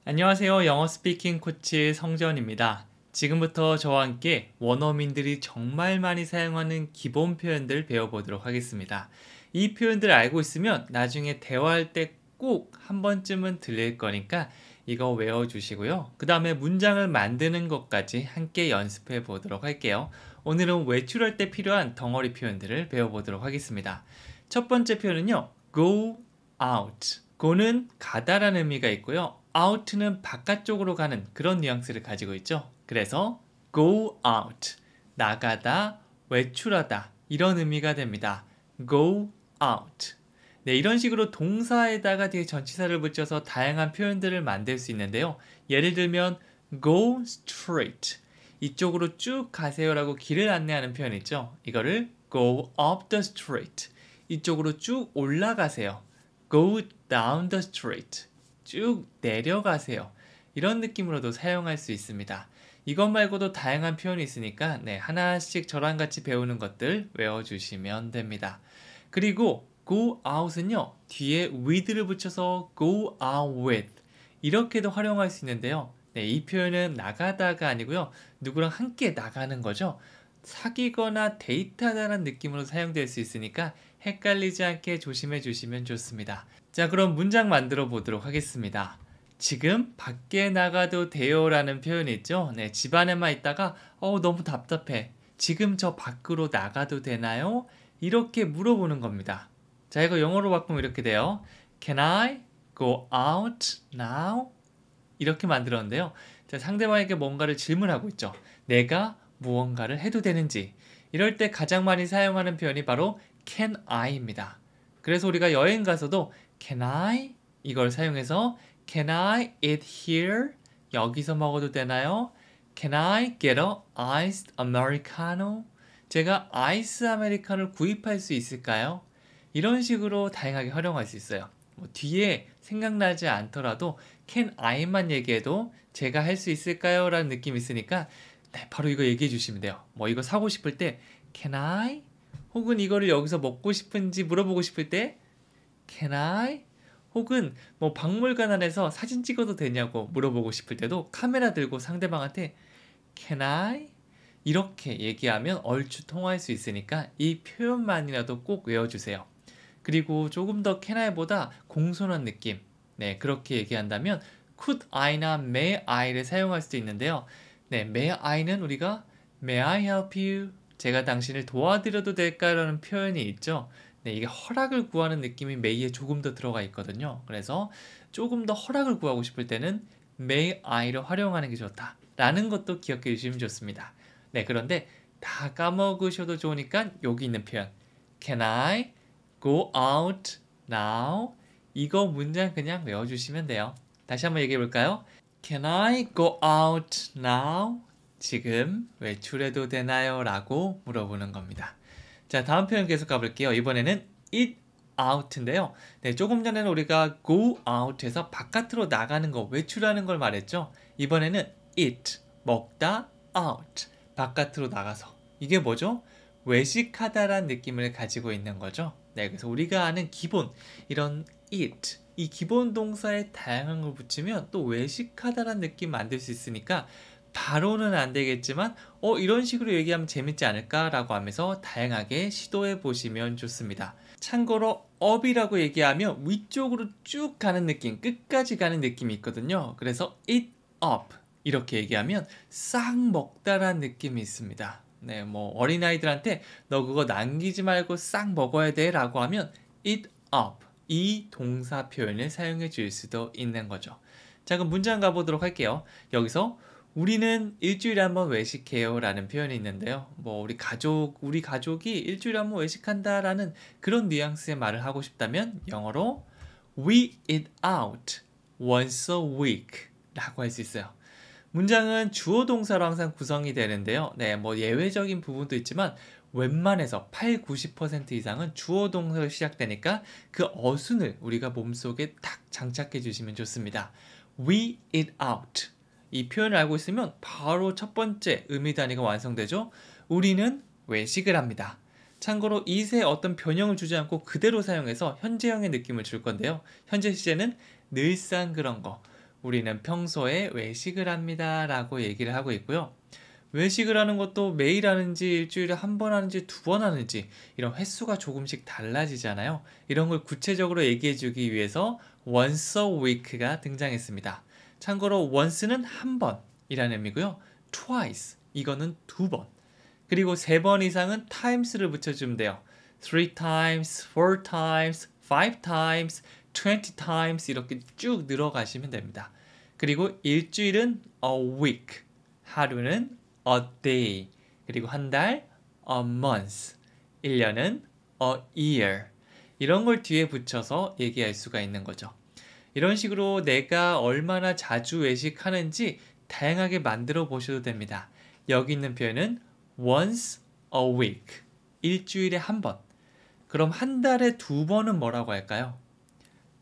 안녕하세요. 영어 스피킹 코치 성전입니다. 지금부터 저와 함께 원어민들이 정말 많이 사용하는 기본 표현들 배워보도록 하겠습니다. 이 표현들 알고 있으면 나중에 대화할 때 꼭 한 번쯤은 들릴 거니까 이거 외워주시고요. 그 다음에 문장을 만드는 것까지 함께 연습해 보도록 할게요. 오늘은 외출할 때 필요한 덩어리 표현들을 배워보도록 하겠습니다. 첫 번째 표현은요. go out. go는 가다라는 의미가 있고요. out는 바깥쪽으로 가는 그런 뉘앙스를 가지고 있죠. 그래서 go out, 나가다, 외출하다 이런 의미가 됩니다. go out. 네, 이런 식으로 동사에다가 뒤에 전치사를 붙여서 다양한 표현들을 만들 수 있는데요. 예를 들면 go straight, 이쪽으로 쭉 가세요라고 길을 안내하는 표현 있죠. 이거를 go up the street, 이쪽으로 쭉 올라가세요. go down the street, 쭉 내려가세요. 이런 느낌으로도 사용할 수 있습니다. 이것 말고도 다양한 표현이 있으니까 하나씩 저랑 같이 배우는 것들 외워주시면 됩니다. 그리고 go out은요, 뒤에 with를 붙여서 go out with 이렇게도 활용할 수 있는데요. 이 표현은 나가다가 아니고요, 누구랑 함께 나가는 거죠. 사귀거나 데이트하다는 느낌으로 사용될 수 있으니까 헷갈리지 않게 조심해 주시면 좋습니다. 자, 그럼 문장 만들어 보도록 하겠습니다. 지금 밖에 나가도 돼요 라는 표현이 있죠. 집 안에만 있다가 너무 답답해. 지금 저 밖으로 나가도 되나요? 이렇게 물어보는 겁니다. 자, 이거 영어로 바꾸면 이렇게 돼요. Can I go out now? 이렇게 만들었는데요. 자, 상대방에게 뭔가를 질문하고 있죠. 내가 무언가를 해도 되는지. 이럴 때 가장 많이 사용하는 표현이 바로 can I입니다. 그래서 우리가 여행 가서도 can I? 이걸 사용해서 can I eat here? 여기서 먹어도 되나요? Can I get a iced americano? 제가 아이스 아메리카노를 구입할 수 있을까요? 이런 식으로 다양하게 활용할 수 있어요. 뒤에 생각나지 않더라도 can I만 얘기해도 제가 할 수 있을까요? 라는 느낌이 있으니까 바로 이거 얘기해 주시면 돼요. 이거 사고 싶을 때 can I? 혹은 이거를 여기서 먹고 싶은지 물어보고 싶을 때 can I? 혹은 박물관 안에서 사진 찍어도 되냐고 물어보고 싶을 때도 카메라 들고 상대방한테 can I? 이렇게 얘기하면 얼추 통할 수 있으니까 이 표현만이라도 꼭 외워주세요. 그리고 조금 더 can I보다 공손한 느낌, 그렇게 얘기한다면 could I나 may I를 사용할 수도 있는데요. may I는 우리가 may I help you? 제가 당신을 도와드려도 될까요? 라는 표현이 있죠. 이게 허락을 구하는 느낌이 may에 조금 더 들어가 있거든요. 그래서 조금 더 허락을 구하고 싶을 때는 may I를 활용하는 게 좋다 라는 것도 기억해 주시면 좋습니다. 그런데 다 까먹으셔도 좋으니까 여기 있는 표현 Can I go out now? 이거 문장 그냥 외워주시면 돼요. 다시 한번 얘기해 볼까요? Can I go out now? 지금 외출해도 되나요? 라고 물어보는 겁니다. 자, 다음 표현 계속 가볼게요. 이번에는 eat out인데요. 조금 전에는 우리가 go out 해서 바깥으로 나가는 거, 외출하는 걸 말했죠. 이번에는 eat, 먹다, out, 바깥으로 나가서. 이게 뭐죠? 외식하다라는 느낌을 가지고 있는 거죠. 그래서 우리가 아는 기본, 이런 eat, 이 기본 동사에 다양한 걸 붙이면 또 외식하다라는 느낌 만들 수 있으니까 바로는 안 되겠지만 이런 식으로 얘기하면 재밌지 않을까라고 하면서 다양하게 시도해 보시면 좋습니다. 참고로 up이라고 얘기하면 위쪽으로 쭉 가는 느낌, 끝까지 가는 느낌이 있거든요. 그래서 eat up 이렇게 얘기하면 싹 먹다라는 느낌이 있습니다. 어린아이들한테 너 그거 남기지 말고 싹 먹어야 돼 라고 하면 eat up, 이 동사 표현을 사용해 줄 수도 있는 거죠. 자, 그럼 문장 가보도록 할게요. 여기서 우리는 일주일에 한번 외식해요 라는 표현이 있는데요. 우리 가족이 일주일에 한번 외식한다 라는 그런 뉘앙스의 말을 하고 싶다면 영어로 We eat out once a week 라고 할 수 있어요. 문장은 주어 동사로 항상 구성이 되는데요. 예외적인 부분도 있지만 웬만해서 80~90% 이상은 주어 동사로 시작되니까 그 어순을 우리가 몸속에 딱 장착해 주시면 좋습니다. We eat out. 이 표현을 알고 있으면 바로 첫 번째 의미 단위가 완성되죠. 우리는 외식을 합니다. 참고로 이세 어떤 변형을 주지 않고 그대로 사용해서 현재형의 느낌을 줄 건데요. 현재 시제는 늘상 그런 거. 우리는 평소에 외식을 합니다 라고 얘기를 하고 있고요. 외식을 하는 것도 매일 하는지 일주일에 한 번 하는지 두 번 하는지 이런 횟수가 조금씩 달라지잖아요. 이런 걸 구체적으로 얘기해 주기 위해서 once a week가 등장했습니다. 참고로 once는 한 번이라는 의미고요. twice 이거는 두 번. 그리고 세 번 이상은 times를 붙여주면 돼요. 3 times, 4 times, 5 times, 20 times 이렇게 쭉 늘어가시면 됩니다. 그리고 일주일은 a week, 하루는 a day, 그리고 한 달 a month, 1년은 a year 이런 걸 뒤에 붙여서 얘기할 수가 있는 거죠. 이런 식으로 내가 얼마나 자주 외식하는지 다양하게 만들어 보셔도 됩니다. 여기 있는 표현은 once a week, 일주일에 한 번. 그럼 한 달에 두 번은 뭐라고 할까요?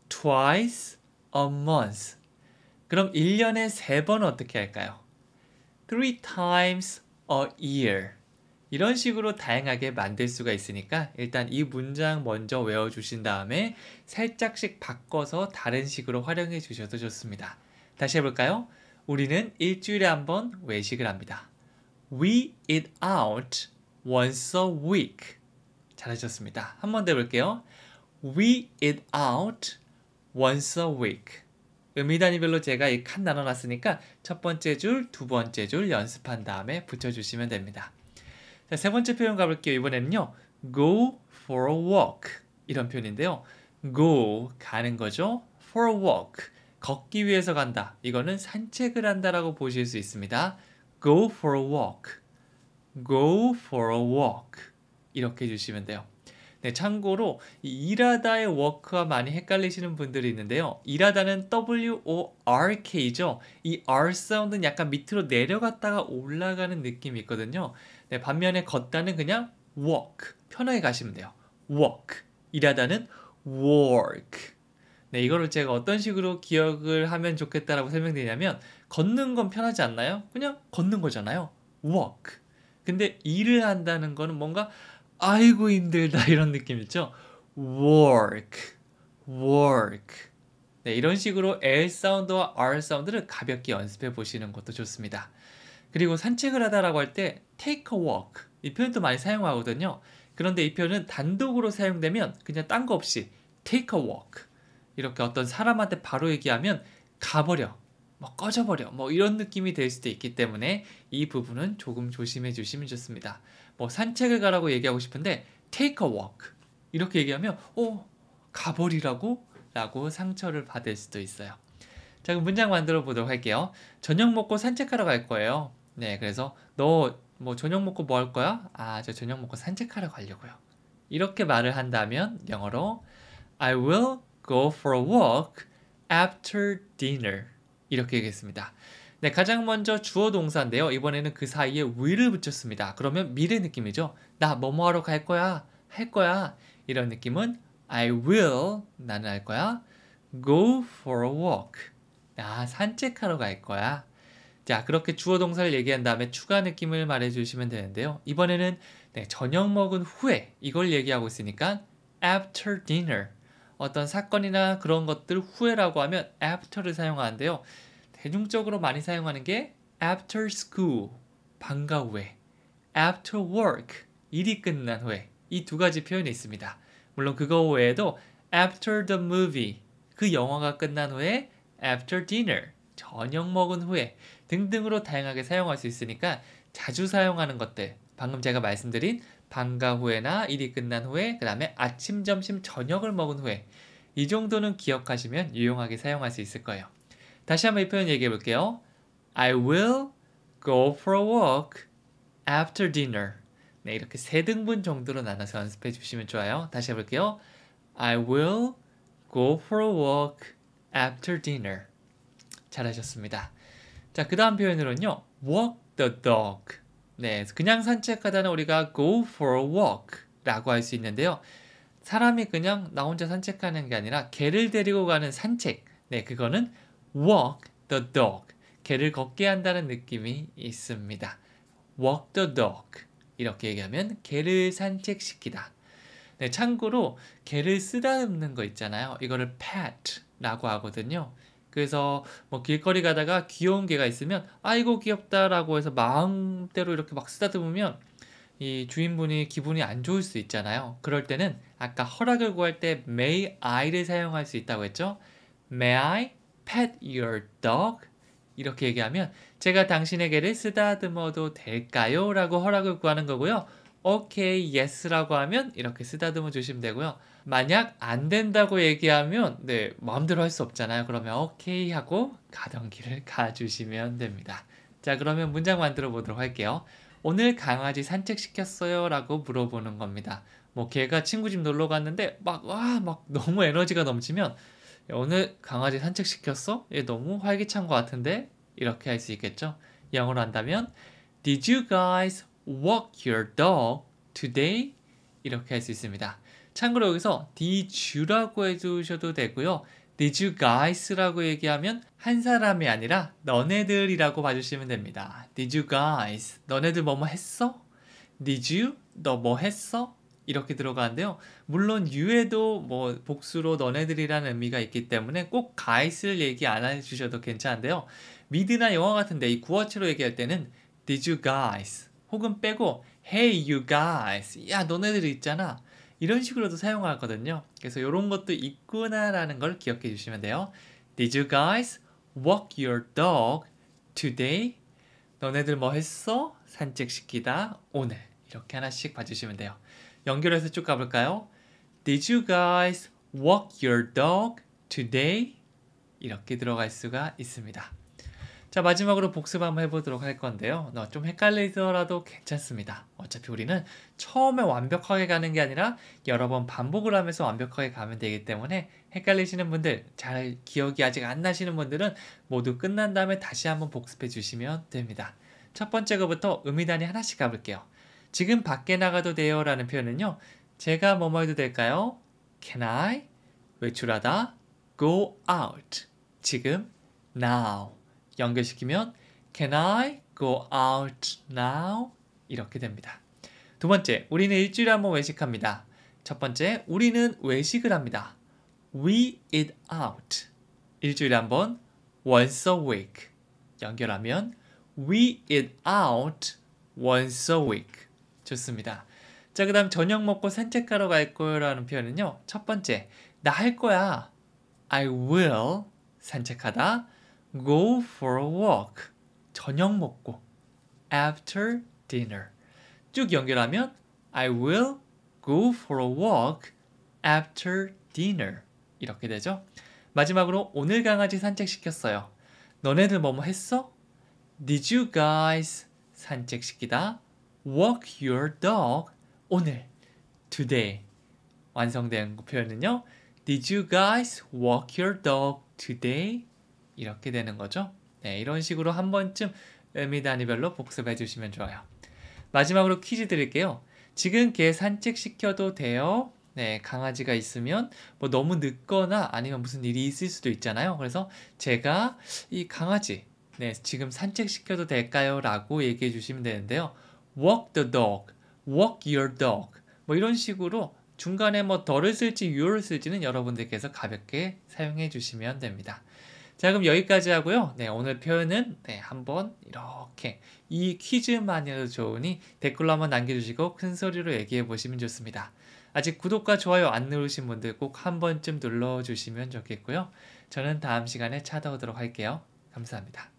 twice a month. 그럼 1년에 세 번은 어떻게 할까요? 3 times a year. 이런 식으로 다양하게 만들 수가 있으니까 일단 이 문장 먼저 외워주신 다음에 살짝씩 바꿔서 다른 식으로 활용해 주셔도 좋습니다. 다시 해볼까요? 우리는 일주일에 한 번 외식을 합니다. We eat out once a week. 잘하셨습니다. 한 번 더 해볼게요. We eat out once a week. 의미 단위별로 제가 이 칸 나눠놨으니까 첫 번째 줄, 두 번째 줄 연습한 다음에 붙여주시면 됩니다. 자, 세 번째 표현 가볼게요. 이번에는요. Go for a walk 이런 표현인데요. Go, 가는 거죠. For a walk, 걷기 위해서 간다. 이거는 산책을 한다라고 보실 수 있습니다. Go for a walk, go for a walk 이렇게 해주시면 돼요. 네, 참고로 이 일하다의 work와 많이 헷갈리시는 분들이 있는데요. 일하다는 W-O-R-K죠. 이 R 사운드는 약간 밑으로 내려갔다가 올라가는 느낌이 있거든요. 네, 반면에 걷다는 그냥 walk, 편하게 가시면 돼요. walk, 일하다는 work. 네, 이거를 제가 어떤 식으로 기억을 하면 좋겠다라고 설명드리냐면 걷는 건 편하지 않나요? 그냥 걷는 거잖아요. walk. 근데 일을 한다는 거는 뭔가 아이고 힘들다 이런 느낌 있죠? work, work. 네, 이런 식으로 L 사운드와 R 사운드를 가볍게 연습해 보시는 것도 좋습니다. 그리고 산책을 하다라고 할 때 take a walk 이 표현도 많이 사용하거든요. 그런데 이 표현은 단독으로 사용되면 그냥 딴 거 없이 take a walk 이렇게 어떤 사람한테 바로 얘기하면 가버려, 뭐 꺼져버려 뭐 이런 느낌이 될 수도 있기 때문에 이 부분은 조금 조심해 주시면 좋습니다. 뭐 산책을 가라고 얘기하고 싶은데 take a walk 이렇게 얘기하면 가버리라고? 라고 상처를 받을 수도 있어요. 자, 그럼 문장 만들어 보도록 할게요. 저녁 먹고 산책하러 갈 거예요. 네, 그래서 너 뭐 저녁 먹고 뭐 할 거야? 아, 저 저녁 먹고 산책하러 가려고요. 이렇게 말을 한다면 영어로 I will go for a walk after dinner 이렇게 얘기했습니다. 네, 가장 먼저 주어 동사인데요. 이번에는 그 사이에 will을 붙였습니다. 그러면 미래 느낌이죠. 나 뭐뭐 하러 갈 거야, 할 거야. 이런 느낌은 I will, 나는 할 거야. Go for a walk. 나 산책하러 갈 거야. 자, 그렇게 주어 동사를 얘기한 다음에 추가 느낌을 말해주시면 되는데요. 이번에는 네, 저녁 먹은 후에 이걸 얘기하고 있으니까 after dinner. 어떤 사건이나 그런 것들 후에라고 하면 after를 사용하는데요. 대중적으로 많이 사용하는 게 after school, 방과 후에, after work, 일이 끝난 후에 이 두 가지 표현이 있습니다. 물론 그거 외에도 after the movie, 그 영화가 끝난 후에 after dinner, 저녁 먹은 후에 등등으로 다양하게 사용할 수 있으니까 자주 사용하는 것들, 방금 제가 말씀드린 방과 후에나 일이 끝난 후에, 그 다음에 아침, 점심, 저녁을 먹은 후에 이 정도는 기억하시면 유용하게 사용할 수 있을 거예요. 다시 한번 이 표현 얘기해 볼게요. I will go for a walk after dinner. 네, 이렇게 세 등분 정도로 나눠서 연습해 주시면 좋아요. 다시 해볼게요. I will go for a walk after dinner. 잘하셨습니다. 자, 그 다음 표현으로는요. walk the dog. 네, 그냥 산책하다는 우리가 go for a walk 라고 할 수 있는데요. 사람이 그냥 나 혼자 산책하는 게 아니라 개를 데리고 가는 산책. 네, 그거는 walk the dog. 개를 걷게 한다는 느낌이 있습니다. walk the dog. 이렇게 얘기하면 개를 산책시키다. 네, 참고로 개를 쓰다듬는 거 있잖아요. 이거를 pet라고 하거든요. 그래서 뭐 길거리 가다가 귀여운 개가 있으면 아이고 귀엽다라고 해서 마음대로 이렇게 막 쓰다듬으면 이 주인분이 기분이 안 좋을 수 있잖아요. 그럴 때는 아까 허락을 구할 때 may I를 사용할 수 있다고 했죠. May I pet your dog? 이렇게 얘기하면 제가 당신의 개를 쓰다듬어도 될까요? 라고 허락을 구하는 거고요. 오케이, yes라고 하면 이렇게 쓰다듬어 주시면 되고요. 만약 안 된다고 얘기하면 마음대로 할 수 없잖아요. 그러면 오케이 하고 가던 길을 가주시면 됩니다. 자, 그러면 문장 만들어 보도록 할게요. 오늘 강아지 산책시켰어요? 라고 물어보는 겁니다. 뭐 걔가 친구 집 놀러 갔는데 막 너무 에너지가 넘치면 오늘 강아지 산책시켰어? 얘 너무 활기찬 것 같은데? 이렇게 할 수 있겠죠? 영어로 한다면 Did you guys walk your dog today? 이렇게 할 수 있습니다. 참고로 여기서 did you라고 해주셔도 되고요. Did you guys라고 얘기하면 한 사람이 아니라 너네들이라고 봐주시면 됩니다. Did you guys? 너네들 뭐뭐 했어? Did you? 너 뭐 했어? 이렇게 들어가는데요. 물론 you에도 뭐 복수로 너네들이라는 의미가 있기 때문에 꼭 guys를 얘기 안 해주셔도 괜찮은데요. 미드나 영어 같은데 이 구어체로 얘기할 때는 Did you guys? 혹은 빼고 Hey you guys. 야 너네들 있잖아. 이런 식으로도 사용하거든요. 그래서 이런 것도 있구나라는 걸 기억해 주시면 돼요. Did you guys walk your dog today? 너네들 뭐 했어? 산책시키다 오늘. 이렇게 하나씩 봐주시면 돼요. 연결해서 쭉 가볼까요? Did you guys walk your dog today? 이렇게 들어갈 수가 있습니다. 자, 마지막으로 복습 한번 해보도록 할 건데요. 좀 헷갈리더라도 괜찮습니다. 어차피 우리는 처음에 완벽하게 가는 게 아니라 여러 번 반복을 하면서 완벽하게 가면 되기 때문에 헷갈리시는 분들, 잘 기억이 아직 안 나시는 분들은 모두 끝난 다음에 다시 한번 복습해 주시면 됩니다. 첫 번째 거부터 의미 단위 하나씩 가볼게요. 지금 밖에 나가도 돼요 라는 표현은요. 제가 뭐뭐 해도 될까요? Can I? 외출하다. Go out. 지금. Now. 연결시키면 Can I go out now? 이렇게 됩니다. 두 번째, 우리는 일주일에 한 번 외식합니다. 첫 번째, 우리는 외식을 합니다. We eat out. 일주일에 한 번, once a week. 연결하면 We eat out once a week. 좋습니다. 자, 그 다음 저녁 먹고 산책하러 갈 거라는 표현은요. 첫 번째, 나 할 거야. I will 산책하다. Go for a walk. 저녁 먹고. After dinner. 쭉 연결하면 I will go for a walk after dinner. 이렇게 되죠. 마지막으로 오늘 강아지 산책시켰어요. 너네들 뭐뭐 했어? Did you guys 산책시키다 walk your dog 오늘 today 완성된 표현은요. Did you guys walk your dog today? 이렇게 되는 거죠. 네, 이런 식으로 한 번쯤 의미 단위별로 복습해 주시면 좋아요. 마지막으로 퀴즈 드릴게요. 지금 개 산책시켜도 돼요? 네, 강아지가 있으면 뭐 너무 늦거나 아니면 무슨 일이 있을 수도 있잖아요. 그래서 제가 이 강아지 지금 산책시켜도 될까요? 라고 얘기해 주시면 되는데요. Walk the dog, walk your dog 뭐 이런 식으로 중간에 뭐 더를 쓸지 you를 쓸지는 여러분들께서 가볍게 사용해 주시면 됩니다. 자, 그럼 여기까지 하고요. 네, 오늘 표현은 한번 이렇게 이 퀴즈만이라도 좋으니 댓글로 한번 남겨주시고 큰 소리로 얘기해 보시면 좋습니다. 아직 구독과 좋아요 안 누르신 분들 꼭 한 번쯤 눌러주시면 좋겠고요. 저는 다음 시간에 찾아오도록 할게요. 감사합니다.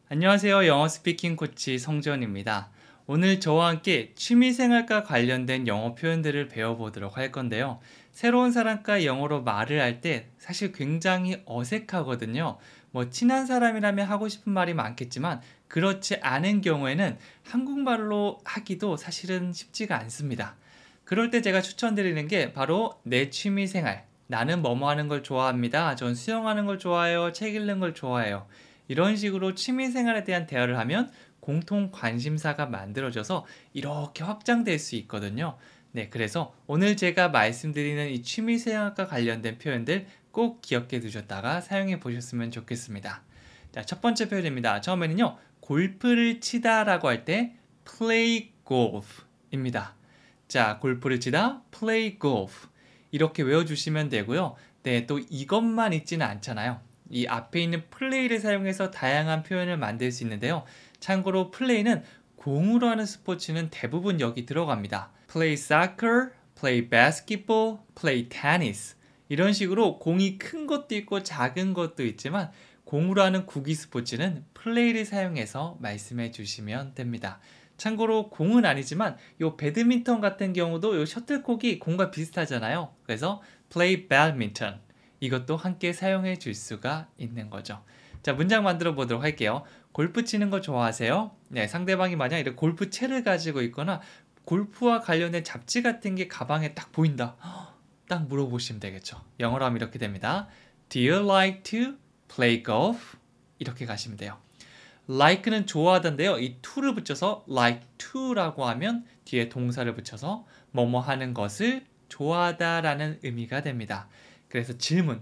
안녕하세요. 영어 스피킹 코치 성지원입니다. 오늘 저와 함께 취미생활과 관련된 영어 표현들을 배워보도록 할 건데요. 새로운 사람과 영어로 말을 할 때 사실 굉장히 어색하거든요. 뭐 친한 사람이라면 하고 싶은 말이 많겠지만 그렇지 않은 경우에는 한국말로 하기도 사실은 쉽지가 않습니다. 그럴 때 제가 추천드리는 게 바로 내 취미생활. 나는 뭐뭐 하는 걸 좋아합니다. 전 수영하는 걸 좋아해요. 책 읽는 걸 좋아해요. 이런 식으로 취미생활에 대한 대화를 하면 공통 관심사가 만들어져서 이렇게 확장될 수 있거든요. 네, 그래서 오늘 제가 말씀드리는 이 취미생활과 관련된 표현들 꼭 기억해 두셨다가 사용해 보셨으면 좋겠습니다. 자, 첫 번째 표현입니다. 처음에는요, 골프를 치다라고 할 때 play golf입니다. 자, 골프를 치다 play golf. 이렇게 외워주시면 되고요. 네, 또 이것만 있지는 않잖아요. 이 앞에 있는 play를 사용해서 다양한 표현을 만들 수 있는데요. 참고로 play는 공으로 하는 스포츠는 대부분 여기 들어갑니다. play soccer, play basketball, play tennis. 이런 식으로 공이 큰 것도 있고 작은 것도 있지만 공으로 하는 구기 스포츠는 플레이를 사용해서 말씀해 주시면 됩니다. 참고로 공은 아니지만 요 배드민턴 같은 경우도 요 셔틀콕이 공과 비슷하잖아요. 그래서 play badminton 이것도 함께 사용해 줄 수가 있는 거죠. 자, 문장 만들어 보도록 할게요. 골프 치는 거 좋아하세요? 네, 상대방이 만약 이렇게 골프채를 가지고 있거나 골프와 관련된 잡지 같은 게 가방에 딱 보인다. 딱 물어보시면 되겠죠. 영어로 하면 이렇게 됩니다. Do you like to play golf? 이렇게 가시면 돼요. like는 좋아하던데요. 이 to를 붙여서 like to라고 하면 뒤에 동사를 붙여서 뭐뭐 하는 것을 좋아하다라는 의미가 됩니다. 그래서 질문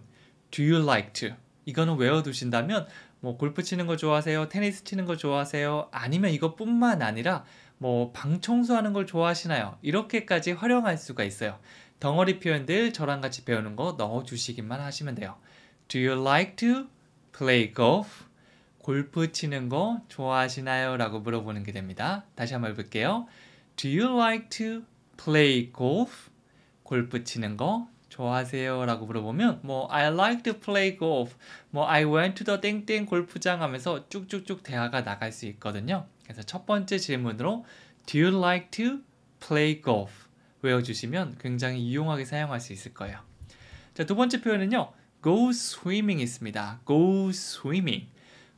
Do you like to? 이거는 외워두신다면 뭐 골프 치는 거 좋아하세요? 테니스 치는 거 좋아하세요? 아니면 이것뿐만 아니라 뭐 방 청소하는 걸 좋아하시나요? 이렇게까지 활용할 수가 있어요. 덩어리 표현들 저랑 같이 배우는 거 넣어주시기만 하시면 돼요. Do you like to play golf? 골프 치는 거 좋아하시나요? 라고 물어보는 게 됩니다. 다시 한번 해볼게요. Do you like to play golf? 골프 치는 거 좋아하세요? 라고 물어보면 뭐 I like to play golf, 뭐 I went to the 땡땡 골프장 하면서 쭉쭉쭉 대화가 나갈 수 있거든요. 그래서 첫 번째 질문으로 Do you like to play golf? 외워주시면 굉장히 유용하게 사용할 수 있을 거예요. 자, 두 번째 표현은요. Go swimming 있습니다. Go swimming.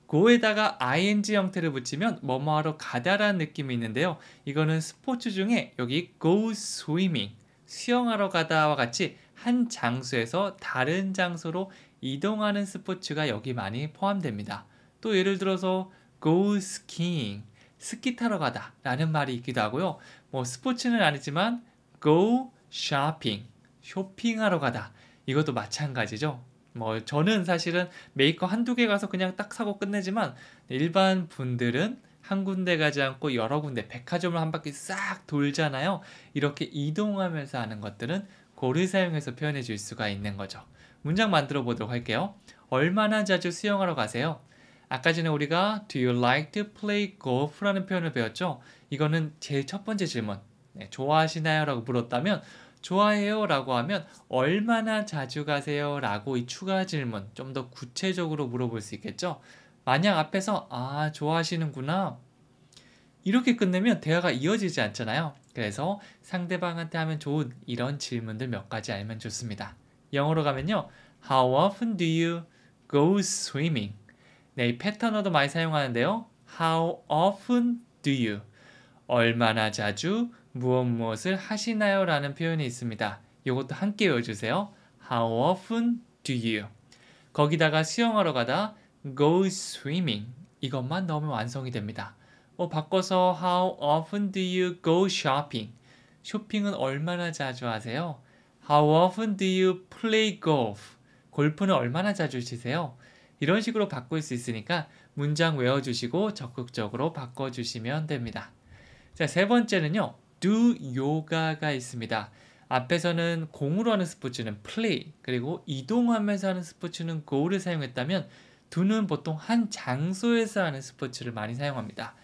go에다가 ing 형태를 붙이면 뭐뭐하러 가다라는 느낌이 있는데요. 이거는 스포츠 중에 여기 go swimming, 수영하러 가다와 같이 한 장소에서 다른 장소로 이동하는 스포츠가 여기 많이 포함됩니다. 또 예를 들어서 go skiing, 스키 타러 가다 라는 말이 있기도 하고요. 뭐 스포츠는 아니지만 go shopping, 쇼핑하러 가다. 이것도 마찬가지죠. 뭐 저는 사실은 메이커 한두 개 가서 그냥 딱 사고 끝내지만 일반 분들은 한 군데 가지 않고 여러 군데 백화점을 한 바퀴 싹 돌잖아요. 이렇게 이동하면서 하는 것들은 고를 사용해서 표현해 줄 수가 있는 거죠. 문장 만들어 보도록 할게요. 얼마나 자주 수영하러 가세요? 아까 전에 우리가 Do you like to play golf? 라는 표현을 배웠죠. 이거는 제일 첫 번째 질문. 네, 좋아하시나요? 라고 물었다면 좋아해요 라고 하면 얼마나 자주 가세요? 라고 이 추가 질문 좀 더 구체적으로 물어볼 수 있겠죠. 만약 앞에서 아 좋아하시는구나 이렇게 끝내면 대화가 이어지지 않잖아요. 그래서 상대방한테 하면 좋은 이런 질문들 몇 가지 알면 좋습니다. 영어로 가면요. How often do you go swimming? 네, 이 패턴어도 많이 사용하는데요. How often do you? 얼마나 자주 무엇을 하시나요? 라는 표현이 있습니다. 이것도 함께 외워주세요. How often do you? 거기다가 수영하러 가다 go swimming 이것만 넣으면 완성이 됩니다. 바꿔서 How often do you go shopping? 쇼핑은 얼마나 자주 하세요? How often do you play golf? 골프는 얼마나 자주 치세요? 이런 식으로 바꿀 수 있으니까 문장 외워주시고 적극적으로 바꿔주시면 됩니다. 자, 세 번째는요. do yoga가 있습니다. 앞에서는 공으로 하는 스포츠는 play, 그리고 이동하면서 하는 스포츠는 go를 사용했다면 do는 보통 한 장소에서 하는 스포츠를 많이 사용합니다.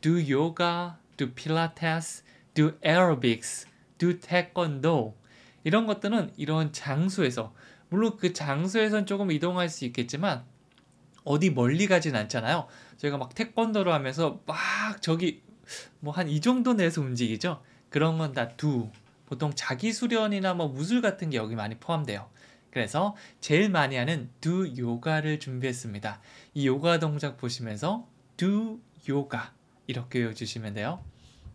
do yoga, do pilates, do aerobics, do taekwondo 이런 것들은 이런 장소에서 물론 그 장소에선 조금 이동할 수 있겠지만 어디 멀리 가진 않잖아요. 저희가 막 태권도를 하면서 막 저기 뭐 한 이 정도 내에서 움직이죠. 그런 건 다 do. 보통 자기 수련이나 뭐 무술 같은 게 여기 많이 포함돼요. 그래서 제일 많이 하는 do 요가를 준비했습니다. 이 요가 동작 보시면서 do yoga 이렇게 외워주시면 돼요.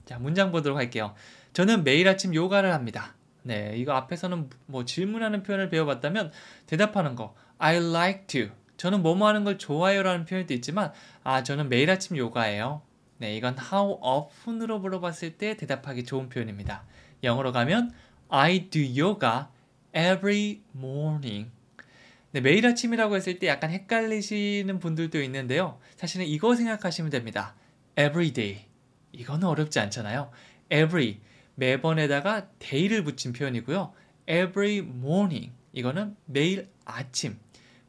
자, 문장 보도록 할게요. 저는 매일 아침 요가를 합니다. 네, 이거 앞에서는 뭐 질문하는 표현을 배워봤다면 대답하는 거 I like to. 저는 뭐뭐 하는 걸 좋아해요 라는 표현도 있지만 저는 매일 아침 요가해요. 네, 이건 how often으로 물어봤을 때 대답하기 좋은 표현입니다. 영어로 가면 I do yoga every morning. 네, 매일 아침이라고 했을 때 약간 헷갈리시는 분들도 있는데요. 사실은 이거 생각하시면 됩니다. every day. 이거는 어렵지 않잖아요. every, 매번에다가 day를 붙인 표현이고요. every morning. 이거는 매일 아침.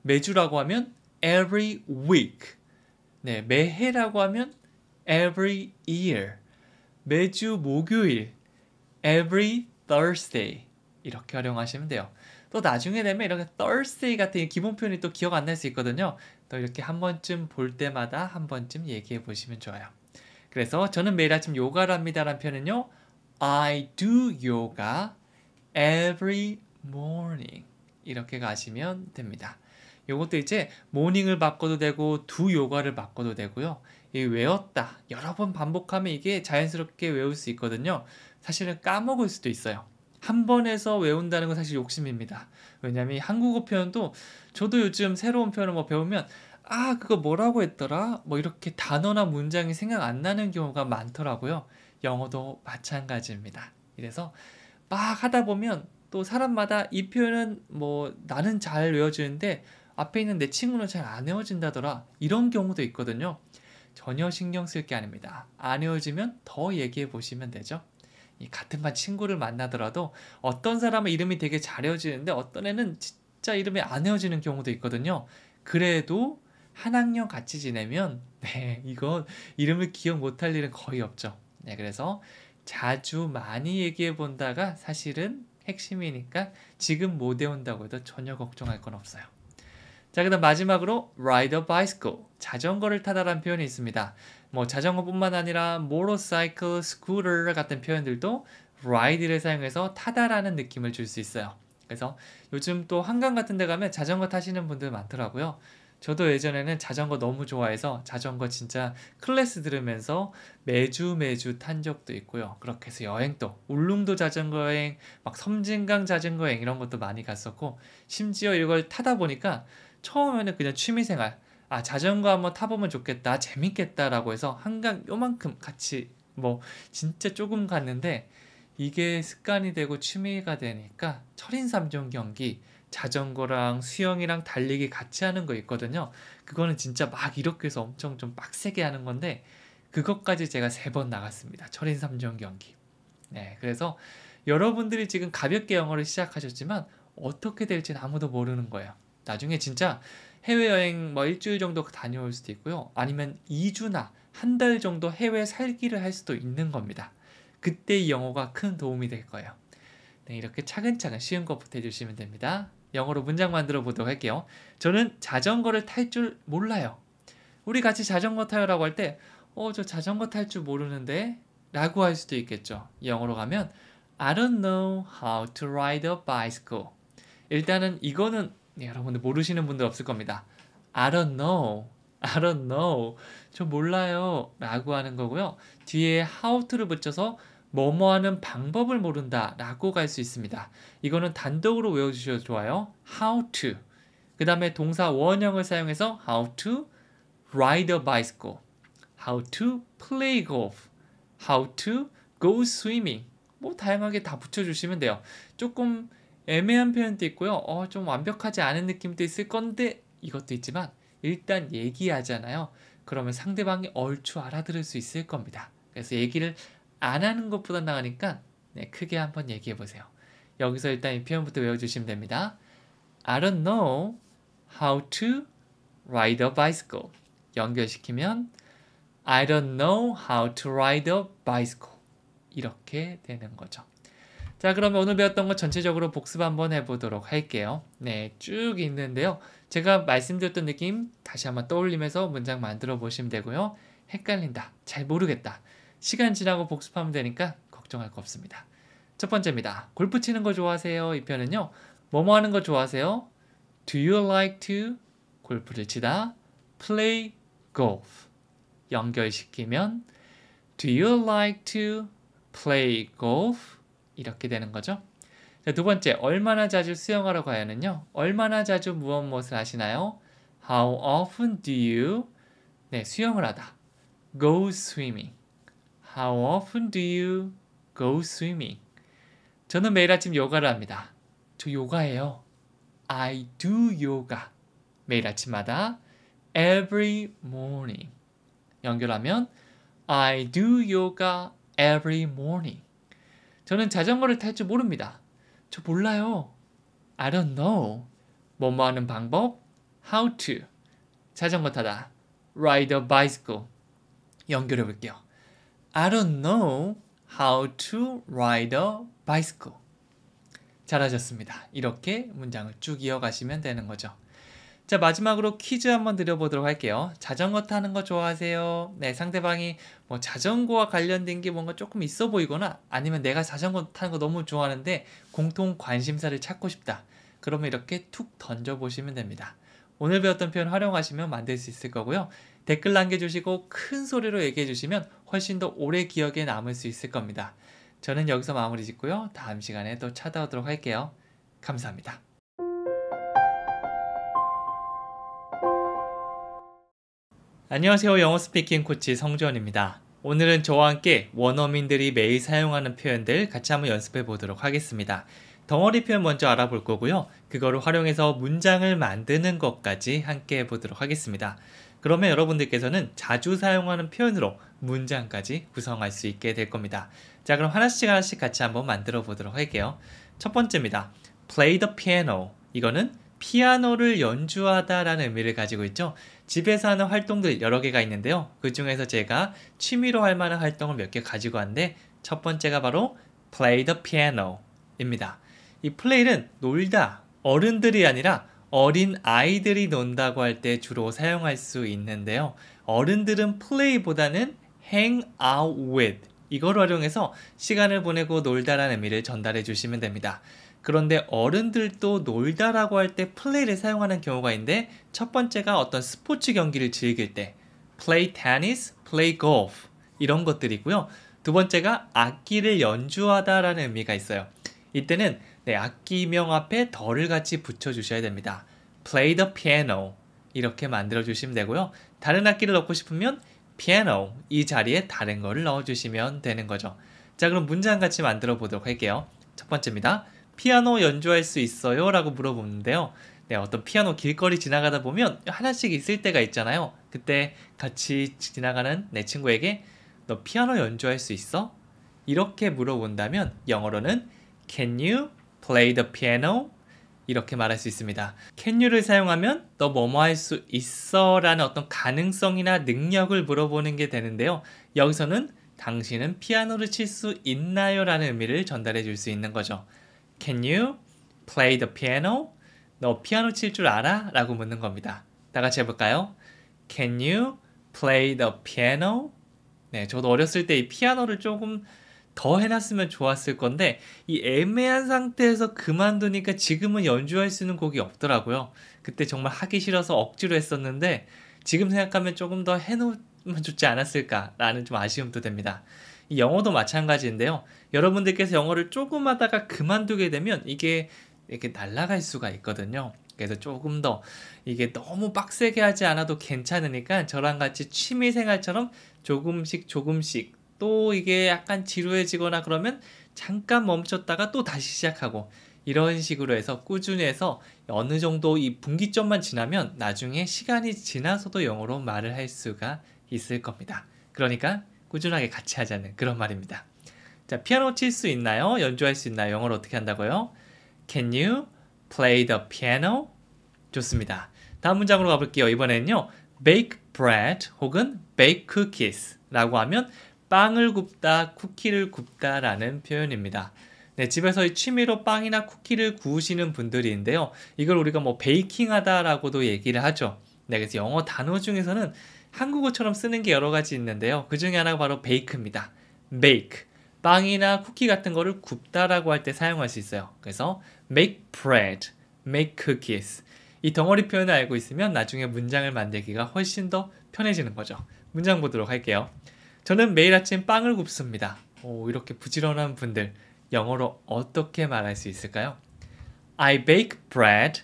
매주라고 하면 every week. 네, 매해라고 하면 every year. 매주 목요일 every Thursday. 이렇게 활용하시면 돼요. 또 나중에 되면 이렇게 Thursday 같은 기본 표현이 또 기억 안 날 수 있거든요. 또 이렇게 한 번쯤 볼 때마다 한 번쯤 얘기해 보시면 좋아요. 그래서 저는 매일 아침 요가를 합니다라는 표현은요. I do yoga every morning. 이렇게 가시면 됩니다. 요것도 이제 모닝을 바꿔도 되고 두 요가를 바꿔도 되고요. 이 외웠다. 여러 번 반복하면 이게 자연스럽게 외울 수 있거든요. 사실은 까먹을 수도 있어요. 한 번에서 외운다는 건 사실 욕심입니다. 왜냐면 한국어 표현도 저도 요즘 새로운 표현을 뭐 배우면 아 그거 뭐라고 했더라? 뭐 이렇게 단어나 문장이 생각 안 나는 경우가 많더라고요. 영어도 마찬가지입니다. 그래서 막 하다 보면 또 사람마다 이 표현은 뭐 나는 잘 외워지는데 앞에 있는 내 친구는 잘 안 외워진다더라. 이런 경우도 있거든요. 전혀 신경 쓸 게 아닙니다. 안 외워지면 더 얘기해 보시면 되죠. 이 같은 반 친구를 만나더라도 어떤 사람은 이름이 되게 잘 외워지는데 어떤 애는 진짜 이름이 안 외워지는 경우도 있거든요. 그래도 한 학년 같이 지내면 네, 이건 이름을 기억 못할 일은 거의 없죠. 네, 그래서 자주 많이 얘기해 본다가 사실은 핵심이니까 지금 못 외운다고 해도 전혀 걱정할 건 없어요. 자, 그다음 마지막으로 ride a bicycle, 자전거를 타다라는 표현이 있습니다. 뭐 자전거뿐만 아니라 motorcycle, scooter 같은 표현들도 ride를 사용해서 타다라는 느낌을 줄 수 있어요. 그래서 요즘 또 한강 같은 데 가면 자전거 타시는 분들 많더라고요. 저도 예전에는 자전거 너무 좋아해서 자전거 진짜 클래스 들으면서 매주 탄 적도 있고요. 그렇게 해서 여행도 울릉도 자전거 여행, 막 섬진강 자전거 여행 이런 것도 많이 갔었고 심지어 이걸 타다 보니까 처음에는 그냥 취미생활 아 자전거 한번 타보면 좋겠다 재밌겠다라고 해서 한강 요만큼 같이 뭐 진짜 조금 갔는데 이게 습관이 되고 취미가 되니까 철인 3종 경기 자전거랑 수영이랑 달리기 같이 하는 거 있거든요. 그거는 진짜 막 이렇게 해서 엄청 좀 빡세게 하는 건데 그것까지 제가 3번 나갔습니다. 철인 3종 경기. 네, 그래서 여러분들이 지금 가볍게 영어를 시작하셨지만 어떻게 될지는 아무도 모르는 거예요. 나중에 진짜 해외여행 뭐 일주일 정도 다녀올 수도 있고요. 아니면 2주나 한 달 정도 해외 살기를 할 수도 있는 겁니다. 그때 이 영어가 큰 도움이 될 거예요. 네, 이렇게 차근차근 쉬운 것부터 해주시면 됩니다. 영어로 문장 만들어 보도록 할게요. 저는 자전거를 탈 줄 몰라요. 우리 같이 자전거 타요라고 할 때 저 자전거 탈 줄 모르는데 라고 할 수도 있겠죠. 영어로 가면 I don't know how to ride a bicycle. 일단은 이거는 여러분들 모르시는 분들 없을 겁니다. I don't know. I don't know. 저 몰라요. 라고 하는 거고요. 뒤에 how to를 붙여서 뭐뭐 하는 방법을 모른다 라고 갈 수 있습니다. 이거는 단독으로 외워주셔도 좋아요. how to. 그 다음에 동사 원형을 사용해서 how to ride a bicycle, how to play golf, how to go swimming. 뭐 다양하게 다 붙여주시면 돼요. 조금 애매한 표현도 있고요. 좀 완벽하지 않은 느낌도 있을 건데 이것도 있지만 일단 얘기하잖아요. 그러면 상대방이 얼추 알아들을 수 있을 겁니다. 그래서 얘기를 안 하는 것보다 나으니까 네, 크게 한번 얘기해 보세요. 여기서 일단 이 표현부터 외워주시면 됩니다. I don't know how to ride a bicycle. 연결시키면 I don't know how to ride a bicycle. 이렇게 되는 거죠. 자, 그러면 오늘 배웠던 거 전체적으로 복습 한번 해보도록 할게요. 네, 쭉 있는데요. 제가 말씀드렸던 느낌 다시 한번 떠올리면서 문장 만들어 보시면 되고요. 헷갈린다, 잘 모르겠다. 시간 지나고 복습하면 되니까 걱정할 거 없습니다. 첫 번째입니다. 골프 치는 거 좋아하세요? 이 표현은요. 뭐뭐 하는 거 좋아하세요? Do you like to? 골프를 치다. Play golf. 연결시키면 Do you like to play golf? 이렇게 되는 거죠. 자, 두 번째, 얼마나 자주 수영하러 가요는요. 얼마나 자주 무엇을 하시나요? How often do you? 네, 수영을 하다. Go swimming. How often do you go swimming? 저는 매일 아침 요가를 합니다. 저 요가해요. I do yoga. 매일 아침마다 every morning. 연결하면 I do yoga every morning. 저는 자전거를 탈 줄 모릅니다. 저 몰라요. I don't know. 뭐뭐 하는 방법? How to. 자전거 타다. Ride a bicycle. 연결해 볼게요. I don't know how to ride a bicycle. 잘하셨습니다. 이렇게 문장을 쭉 이어가시면 되는 거죠. 자, 마지막으로 퀴즈 한번 드려보도록 할게요. 자전거 타는 거 좋아하세요? 네, 상대방이 뭐 자전거와 관련된 게 뭔가 조금 있어 보이거나 아니면 내가 자전거 타는 거 너무 좋아하는데 공통 관심사를 찾고 싶다. 그러면 이렇게 툭 던져보시면 됩니다. 오늘 배웠던 표현 활용하시면 만들 수 있을 거고요. 댓글 남겨주시고 큰 소리로 얘기해주시면 훨씬 더 오래 기억에 남을 수 있을 겁니다. 저는 여기서 마무리 짓고요. 다음 시간에 또 찾아오도록 할게요. 감사합니다. 안녕하세요. 영어 스피킹 코치 성주원입니다. 오늘은 저와 함께 원어민들이 매일 사용하는 표현들 같이 한번 연습해 보도록 하겠습니다. 덩어리 표현 먼저 알아볼 거고요. 그거를 활용해서 문장을 만드는 것까지 함께 해보도록 하겠습니다. 그러면 여러분들께서는 자주 사용하는 표현으로 문장까지 구성할 수 있게 될 겁니다. 자, 그럼 하나씩 같이 한번 만들어 보도록 할게요. 첫 번째입니다. Play the piano. 이거는 피아노를 연주하다 라는 의미를 가지고 있죠. 집에서 하는 활동들 여러 개가 있는데요. 그 중에서 제가 취미로 할 만한 활동을 몇 개 가지고 왔는데 첫 번째가 바로 Play the piano 입니다. 이 play는 놀다, 어른들이 아니라 어린 아이들이 논다고 할 때 주로 사용할 수 있는데요. 어른들은 play보다는 hang out with 이걸 활용해서 시간을 보내고 놀다라는 의미를 전달해 주시면 됩니다. 그런데 어른들도 놀다라고 할 때 play를 사용하는 경우가 있는데 첫 번째가 어떤 스포츠 경기를 즐길 때 play tennis, play golf 이런 것들이고요. 두 번째가 악기를 연주하다라는 의미가 있어요. 이때는 악기명 앞에 더를 같이 붙여주셔야 됩니다. play the piano 이렇게 만들어주시면 되고요. 다른 악기를 넣고 싶으면 piano 이 자리에 다른 거를 넣어주시면 되는 거죠. 자, 그럼 문장 같이 만들어 보도록 할게요. 첫 번째입니다. 피아노 연주할 수 있어요? 라고 물어보는데요. 어떤 피아노 길거리 지나가다 보면 하나씩 있을 때가 있잖아요. 그때 같이 지나가는 내 친구에게 너 피아노 연주할 수 있어? 이렇게 물어본다면 영어로는 Can you play the piano? 이렇게 말할 수 있습니다. Can you를 사용하면 너 뭐뭐 할 수 있어? 라는 어떤 가능성이나 능력을 물어보는 게 되는데요. 여기서는 당신은 피아노를 칠 수 있나요? 라는 의미를 전달해 줄 수 있는 거죠. Can you play the piano? 너 피아노 칠 줄 알아? 라고 묻는 겁니다. 다 같이 해볼까요? Can you play the piano? 네, 저도 어렸을 때 이 피아노를 조금 더 해놨으면 좋았을 건데 이 애매한 상태에서 그만두니까 지금은 연주할 수 있는 곡이 없더라고요. 그때 정말 하기 싫어서 억지로 했었는데 지금 생각하면 조금 더 해놓으면 좋지 않았을까라는 좀 아쉬움도 됩니다. 이 영어도 마찬가지인데요. 여러분들께서 영어를 조금 하다가 그만두게 되면 이게 이렇게 날아갈 수가 있거든요. 그래서 조금 더 이게 너무 빡세게 하지 않아도 괜찮으니까 저랑 같이 취미생활처럼 조금씩 또 이게 약간 지루해지거나 그러면 잠깐 멈췄다가 또 다시 시작하고 이런 식으로 해서 꾸준히 해서 어느 정도 이 분기점만 지나면 나중에 시간이 지나서도 영어로 말을 할 수가 있을 겁니다. 그러니까 꾸준하게 같이 하자는 그런 말입니다. 자, 피아노 칠 수 있나요? 연주할 수 있나요? 영어로 어떻게 한다고요? Can you play the piano? 좋습니다. 다음 문장으로 가볼게요. 이번에는요. bake bread 혹은 bake cookies 라고 하면 빵을 굽다, 쿠키를 굽다 라는 표현입니다. 네, 집에서 취미로 빵이나 쿠키를 구우시는 분들인데요. 이걸 우리가 뭐 베이킹 하다라고도 얘기를 하죠. 네, 그래서 영어 단어 중에서는 한국어처럼 쓰는 게 여러 가지 있는데요. 그 중에 하나가 바로 bake입니다. bake. 빵이나 쿠키 같은 거를 굽다라고 할 때 사용할 수 있어요. 그래서 make bread, make cookies. 이 덩어리 표현을 알고 있으면 나중에 문장을 만들기가 훨씬 더 편해지는 거죠. 문장 보도록 할게요. 저는 매일 아침 빵을 굽습니다. 이렇게 부지런한 분들 영어로 어떻게 말할 수 있을까요? I bake bread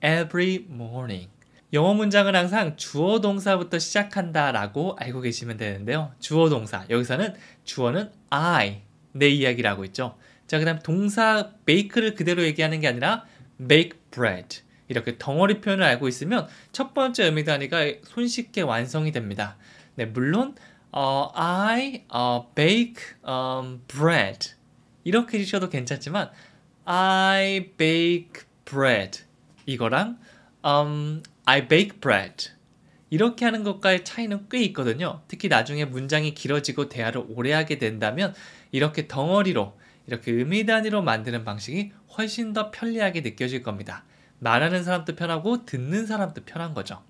every morning. 영어 문장은 항상 주어 동사부터 시작한다 라고 알고 계시면 되는데요. 주어 동사, 여기서는 주어는 I, 내 이야기를 하고 있죠. 자, 그 다음 동사 bake를 그대로 얘기하는 게 아니라 bake bread. 이렇게 덩어리 표현을 알고 있으면 첫 번째 의미 단위가 손쉽게 완성이 됩니다. 네, 물론 I bake bread 이렇게 해주셔도 괜찮지만 I bake bread 이거랑 I bake bread 이렇게 하는 것과의 차이는 꽤 있거든요. 특히 나중에 문장이 길어지고 대화를 오래 하게 된다면 이렇게 덩어리로 이렇게 의미 단위로 만드는 방식이 훨씬 더 편리하게 느껴질 겁니다. 말하는 사람도 편하고 듣는 사람도 편한 거죠.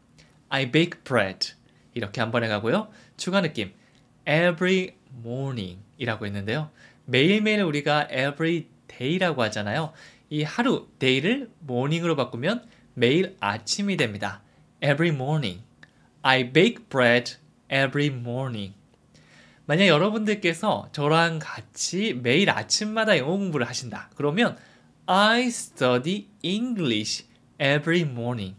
I bake bread 이렇게 한번 해가고요. 추가 느낌 every morning 이라고 했는데요. 매일매일 우리가 every day라고 하잖아요. 이 하루 day를 morning으로 바꾸면 매일 아침이 됩니다. every morning I bake bread every morning. 만약 여러분들께서 저랑 같이 매일 아침마다 영어 공부를 하신다. 그러면 I study English every morning.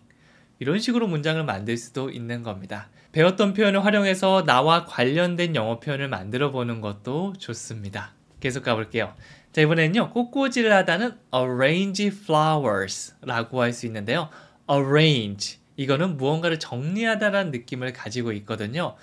이런 식으로 문장을 만들 수도 있는 겁니다. 배웠던 표현을 활용해서 나와 관련된 영어 표현을 만들어 보는 것도 좋습니다. 계속 가볼게요. 자, 이번에는요. 꽃꽂이를 하다는 arrange flowers 라고 할 수 있는데요. arrange 이거는 무언가를 정리하다라는 느낌을 가지고 있거든요.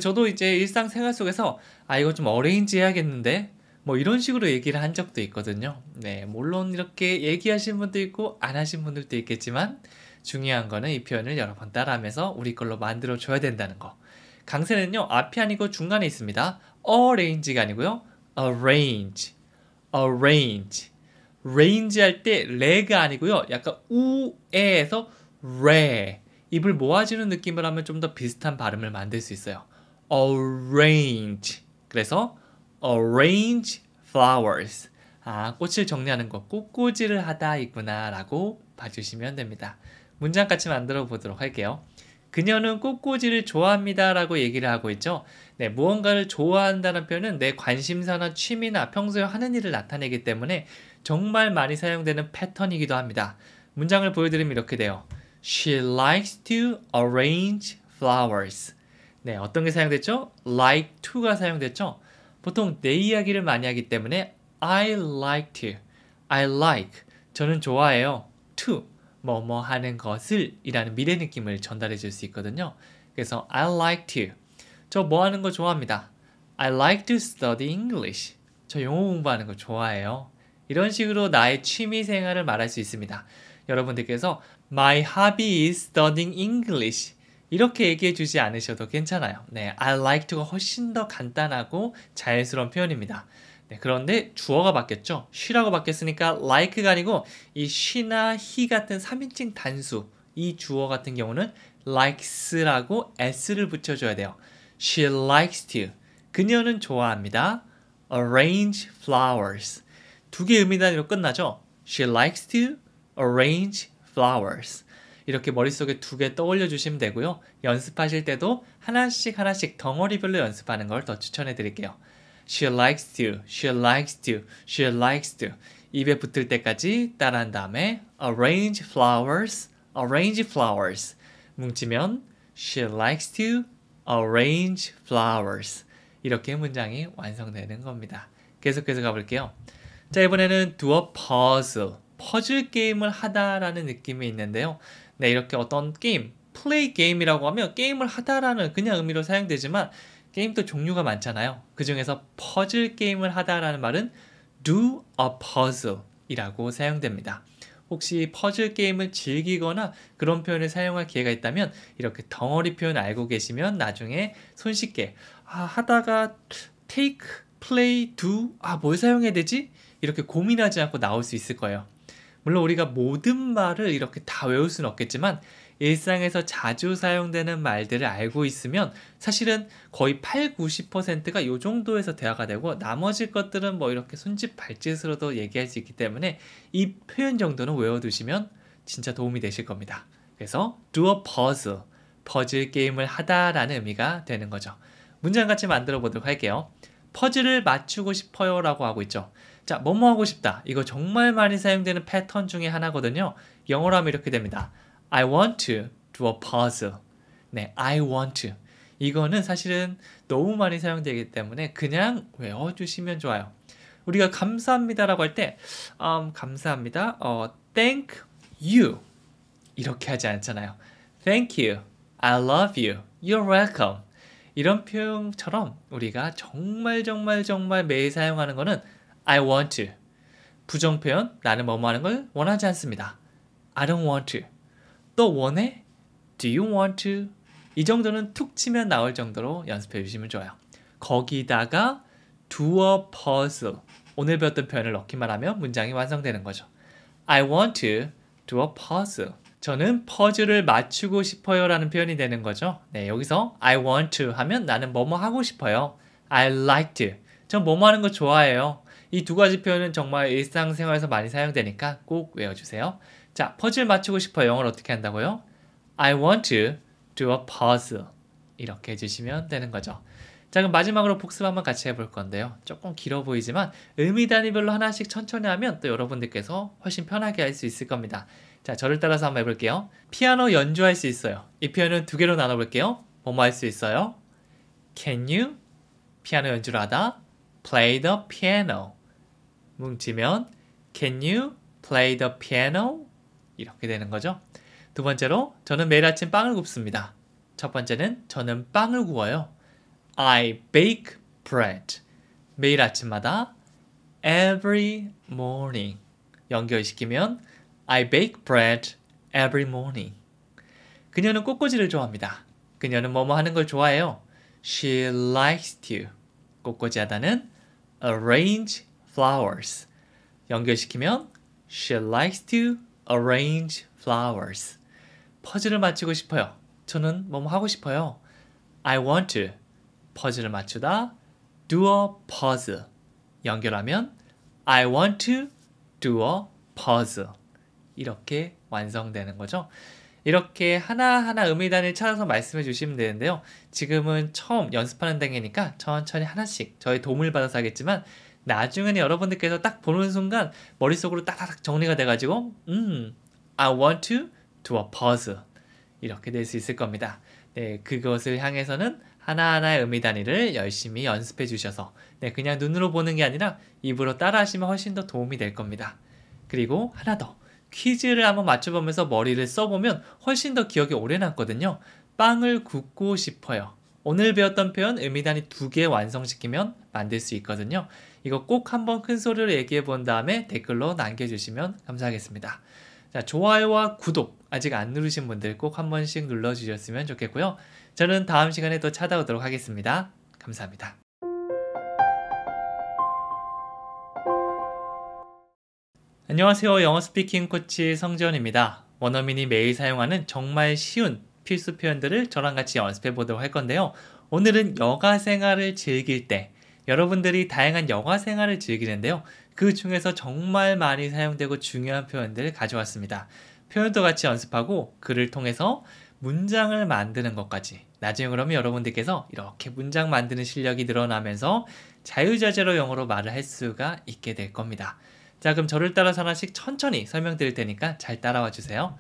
저도 이제 일상생활 속에서 이거 좀 어레인지 해야겠는데 뭐 이런 식으로 얘기를 한 적도 있거든요. 네, 물론 이렇게 얘기하신 분도 있고 안 하신 분들도 있겠지만 중요한 거는 이 표현을 여러 번 따라하면서 우리 걸로 만들어 줘야 된다는 거. 강세는요, 앞이 아니고 중간에 있습니다. arrange가 아니고요. arrange, arrange. range 할 때 레가 아니고요. 약간 우에에서 레. 입을 모아주는 느낌을 하면 좀 더 비슷한 발음을 만들 수 있어요. arrange. 그래서 arrange flowers. 꽃을 정리하는 거, 꽃꽂이를 하다 있구나 라고 봐주시면 됩니다. 문장 같이 만들어 보도록 할게요. 그녀는 꽃꽂이를 좋아합니다 라고 얘기를 하고 있죠. 네, 무언가를 좋아한다는 표현은 내 관심사나 취미나 평소에 하는 일을 나타내기 때문에 정말 많이 사용되는 패턴이기도 합니다. 문장을 보여드리면 이렇게 돼요. She likes to arrange flowers. 네, 어떤 게 사용됐죠? like to가 사용됐죠? 보통 내 이야기를 많이 하기 때문에 I like to, I like, 저는 좋아해요. to, 뭐뭐 하는 것을 이라는 미래 느낌을 전달해 줄 수 있거든요. 그래서 I like to, 저 뭐 하는 거 좋아합니다. I like to study English. 저 영어 공부하는 거 좋아해요. 이런 식으로 나의 취미 생활을 말할 수 있습니다. 여러분들께서 My hobby is studying English. 이렇게 얘기해 주지 않으셔도 괜찮아요. 네, I like to가 훨씬 더 간단하고 자연스러운 표현입니다. 네, 그런데 주어가 바뀌었죠. she라고 바뀌었으니까 like가 아니고 이 she나 he 같은 3인칭 단수 이 주어 같은 경우는 likes라고 s를 붙여줘야 돼요. She likes to. 그녀는 좋아합니다. arrange flowers. 두 개 의미 단위로 끝나죠. She likes to arrange flowers. 이렇게 머릿속에 두 개 떠올려 주시면 되고요. 연습하실 때도 하나씩 덩어리별로 연습하는 걸 더 추천해 드릴게요. She likes to, she likes to, she likes to. 입에 붙을 때까지 따라한 다음에 arrange flowers, arrange flowers. 뭉치면 she likes to arrange flowers. 이렇게 문장이 완성되는 겁니다. 계속해서 가볼게요. 자, 이번에는 do a puzzle. 퍼즐 게임을 하다라는 느낌이 있는데요. 네, 이렇게 어떤 게임, 플레이 게임이라고 하면 게임을 하다라는 그냥 의미로 사용되지만 게임도 종류가 많잖아요. 그 중에서 퍼즐 게임을 하다라는 말은 do a puzzle 이라고 사용됩니다. 혹시 퍼즐 게임을 즐기거나 그런 표현을 사용할 기회가 있다면 이렇게 덩어리 표현 알고 계시면 나중에 손쉽게 하다가 take, play, do 뭘 사용해야 되지? 이렇게 고민하지 않고 나올 수 있을 거예요. 물론 우리가 모든 말을 이렇게 다 외울 수는 없겠지만 일상에서 자주 사용되는 말들을 알고 있으면 사실은 거의 80-90%가 이 정도에서 대화가 되고 나머지 것들은 뭐 이렇게 손짓 발짓으로도 얘기할 수 있기 때문에 이 표현 정도는 외워두시면 진짜 도움이 되실 겁니다. 그래서 do a puzzle, 퍼즐 게임을 하다라는 의미가 되는 거죠. 문장 같이 만들어 보도록 할게요. 퍼즐을 맞추고 싶어요 라고 하고 있죠. 자, 뭐뭐 하고 싶다. 이거 정말 많이 사용되는 패턴 중에 하나거든요. 영어로 하면 이렇게 됩니다. I want to do a puzzle. 네, I want to. 이거는 사실은 너무 많이 사용되기 때문에 그냥 외워주시면 좋아요. 우리가 감사합니다라고 할 때 감사합니다. Thank you. 이렇게 하지 않잖아요. Thank you. I love you. You're welcome. 이런 표현처럼 우리가 정말 매일 사용하는 거는 I want to. 부정 표현, 나는 뭐뭐 하는 걸 원하지 않습니다. I don't want to. 또 원해? Do you want to? 이 정도는 툭 치면 나올 정도로 연습해 주시면 좋아요. 거기다가 do a puzzle. 오늘 배웠던 표현을 넣기만 하면 문장이 완성되는 거죠. I want to do a puzzle. 저는 퍼즐을 맞추고 싶어요 라는 표현이 되는 거죠. 네, 여기서 I want to 하면 나는 뭐뭐 하고 싶어요. I like to. 전 뭐뭐 하는 거 좋아해요. 이 두 가지 표현은 정말 일상생활에서 많이 사용되니까 꼭 외워주세요. 자, 퍼즐 맞추고 싶어요. 영어로 어떻게 한다고요? I want to do a puzzle. 이렇게 해주시면 되는 거죠. 자, 그럼 마지막으로 복습 한번 같이 해볼 건데요. 조금 길어 보이지만 의미 단위별로 하나씩 천천히 하면 또 여러분들께서 훨씬 편하게 할 수 있을 겁니다. 자, 저를 따라서 한번 해볼게요. 피아노 연주할 수 있어요. 이 표현은 두 개로 나눠볼게요. 뭐뭐 할 수 있어요? Can you? 피아노 연주를 하다. Play the piano. 뭉치면 Can you play the piano? 이렇게 되는 거죠. 두 번째로 저는 매일 아침 빵을 굽습니다. 첫 번째는 저는 빵을 구워요. I bake bread. 매일 아침마다 every morning. 연결시키면 I bake bread every morning. 그녀는 꽃꽂이를 좋아합니다. 그녀는 뭐뭐 하는 걸 좋아해요. She likes to. 꽃꽂이 하다는 arrange flowers. 연결시키면 She likes to arrange flowers. 퍼즐을 맞추고 싶어요. 저는 뭐뭐 하고 싶어요. I want to. 퍼즐을 맞추다 do a puzzle. 연결하면 I want to do a puzzle. 이렇게 완성되는 거죠. 이렇게 하나하나 의미 단위를 찾아서 말씀해 주시면 되는데요. 지금은 처음 연습하는 단계니까 천천히 하나씩 저의 도움을 받아서 하겠지만 나중에는 여러분들께서 딱 보는 순간 머릿속으로 딱딱 정리가 돼가지고 I want to do a puzzle. 이렇게 될 수 있을 겁니다. 네, 그것을 향해서는 하나하나의 의미 단위를 열심히 연습해 주셔서 그냥 눈으로 보는 게 아니라 입으로 따라 하시면 훨씬 더 도움이 될 겁니다. 그리고 하나 더. 퀴즈를 한번 맞춰보면서 머리를 써보면 훨씬 더 기억이 오래 남거든요. 빵을 굽고 싶어요. 오늘 배웠던 표현 의미 단위 2개 완성시키면 만들 수 있거든요. 이거 꼭 한번 큰 소리로 얘기해 본 다음에 댓글로 남겨주시면 감사하겠습니다. 자, 좋아요와 구독 아직 안 누르신 분들 꼭 한 번씩 눌러주셨으면 좋겠고요. 저는 다음 시간에 또 찾아오도록 하겠습니다. 감사합니다. 안녕하세요. 영어 스피킹 코치 성재원입니다. 원어민이 매일 사용하는 정말 쉬운 필수 표현들을 저랑 같이 연습해 보도록 할 건데요. 오늘은 여가 생활을 즐길 때 여러분들이 다양한 여가 생활을 즐기는데요. 그 중에서 정말 많이 사용되고 중요한 표현들을 가져왔습니다. 표현도 같이 연습하고 글을 통해서 문장을 만드는 것까지 나중에 그러면 여러분들께서 이렇게 문장 만드는 실력이 늘어나면서 자유자재로 영어로 말을 할 수가 있게 될 겁니다. 자, 그럼 저를 따라서 하나씩 천천히 설명드릴 테니까 잘 따라와 주세요.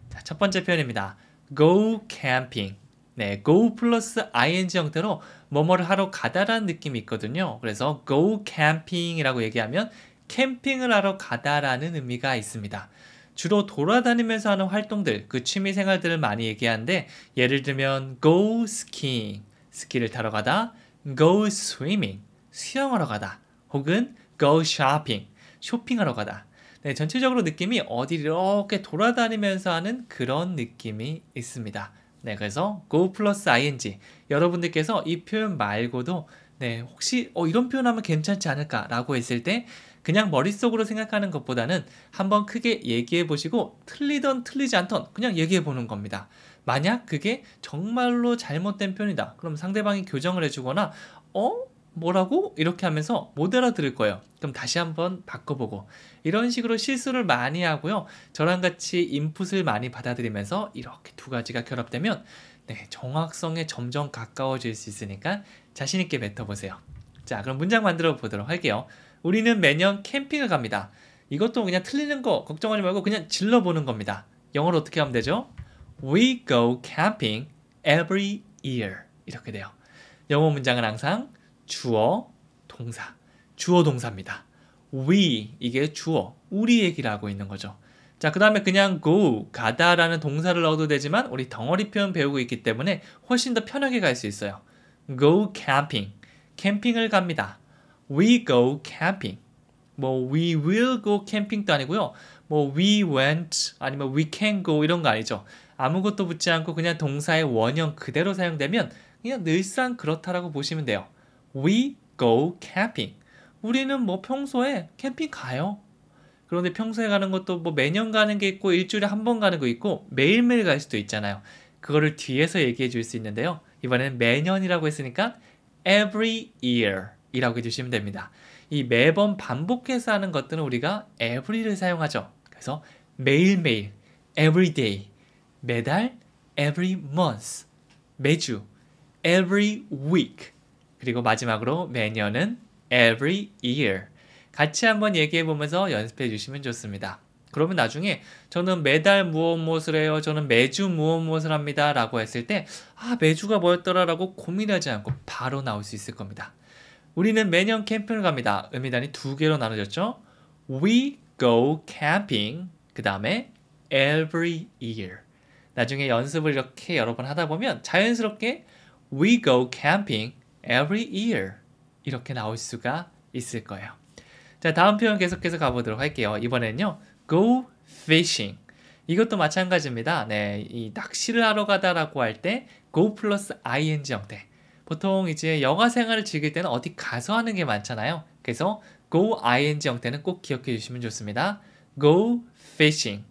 자, 첫 번째 표현입니다. Go camping. 네, go 플러스 ing 형태로 뭐뭐를 하러 가다라는 느낌이 있거든요. 그래서 go camping이라고 얘기하면 캠핑을 하러 가다라는 의미가 있습니다. 주로 돌아다니면서 하는 활동들, 그 취미 생활들을 많이 얘기하는데 예를 들면 go skiing, 스키를 타러 가다, go swimming, 수영하러 가다, 혹은 go shopping, 쇼핑하러 가다. 네, 전체적으로 느낌이 어디 이렇게 돌아다니면서 하는 그런 느낌이 있습니다. 네, 그래서 go 플러스 ing. 여러분들께서 이 표현 말고도 네, 혹시 이런 표현하면 괜찮지 않을까라고 했을 때 그냥 머릿속으로 생각하는 것보다는 한번 크게 얘기해 보시고 틀리던 틀리지 않던 그냥 얘기해 보는 겁니다. 만약 그게 정말로 잘못된 표현이다. 그럼 상대방이 교정을 해주거나 뭐라고? 이렇게 하면서 못 알아들을 거예요. 그럼 다시 한번 바꿔보고 이런 식으로 실수를 많이 하고요. 저랑 같이 인풋을 많이 받아들이면서 이렇게 두 가지가 결합되면 네, 정확성에 점점 가까워질 수 있으니까 자신 있게 뱉어보세요. 자, 그럼 문장 만들어 보도록 할게요. 우리는 매년 캠핑을 갑니다. 이것도 그냥 틀리는 거 걱정하지 말고 그냥 질러보는 겁니다. 영어로 어떻게 하면 되죠? We go camping every year. 이렇게 돼요. 영어 문장은 항상 주어, 동사, 주어 동사입니다. We, 이게 주어, 우리 얘기를 하고 있는 거죠. 자, 그 다음에 그냥 go, 가다라는 동사를 넣어도 되지만 우리 덩어리 표현 배우고 있기 때문에 훨씬 더 편하게 갈 수 있어요. Go camping, 캠핑을 갑니다. We go camping. 뭐 we will go camping도 아니고요. 뭐 we went 아니면 we can go 이런 거 아니죠. 아무것도 붙지 않고 그냥 동사의 원형 그대로 사용되면 그냥 늘상 그렇다라고 보시면 돼요. We go camping. 우리는 뭐 평소에 캠핑 가요. 그런데 평소에 가는 것도 뭐 매년 가는 게 있고 일주일에 한 번 가는 거 있고 매일매일 갈 수도 있잖아요. 그거를 뒤에서 얘기해 줄 수 있는데요. 이번에는 매년이라고 했으니까 every year 이라고 해주시면 됩니다. 이 매번 반복해서 하는 것들은 우리가 every를 사용하죠. 그래서 매일매일 every day, 매달 every month, 매주 every week, 그리고 마지막으로 매년은 every year. 같이 한번 얘기해 보면서 연습해 주시면 좋습니다. 그러면 나중에 저는 매달 무엇을 해요, 저는 매주 무엇을 합니다 라고 했을 때 매주가 뭐였더라 라고 고민하지 않고 바로 나올 수 있을 겁니다. 우리는 매년 캠핑을 갑니다. 의미단이 두 개로 나눠졌죠. We go camping. 그 다음에 every year. 나중에 연습을 이렇게 여러 번 하다 보면 자연스럽게 We go camping every year. 이렇게 나올 수가 있을 거예요. 자, 다음 표현 계속해서 가보도록 할게요. 이번에는요. Go fishing. 이것도 마찬가지입니다. 네, 이 낚시를 하러 가다라고 할 때 go 플러스 ing 형태. 보통 이제 여가 생활을 즐길 때는 어디 가서 하는 게 많잖아요. 그래서 go ing 형태는 꼭 기억해 주시면 좋습니다. Go fishing.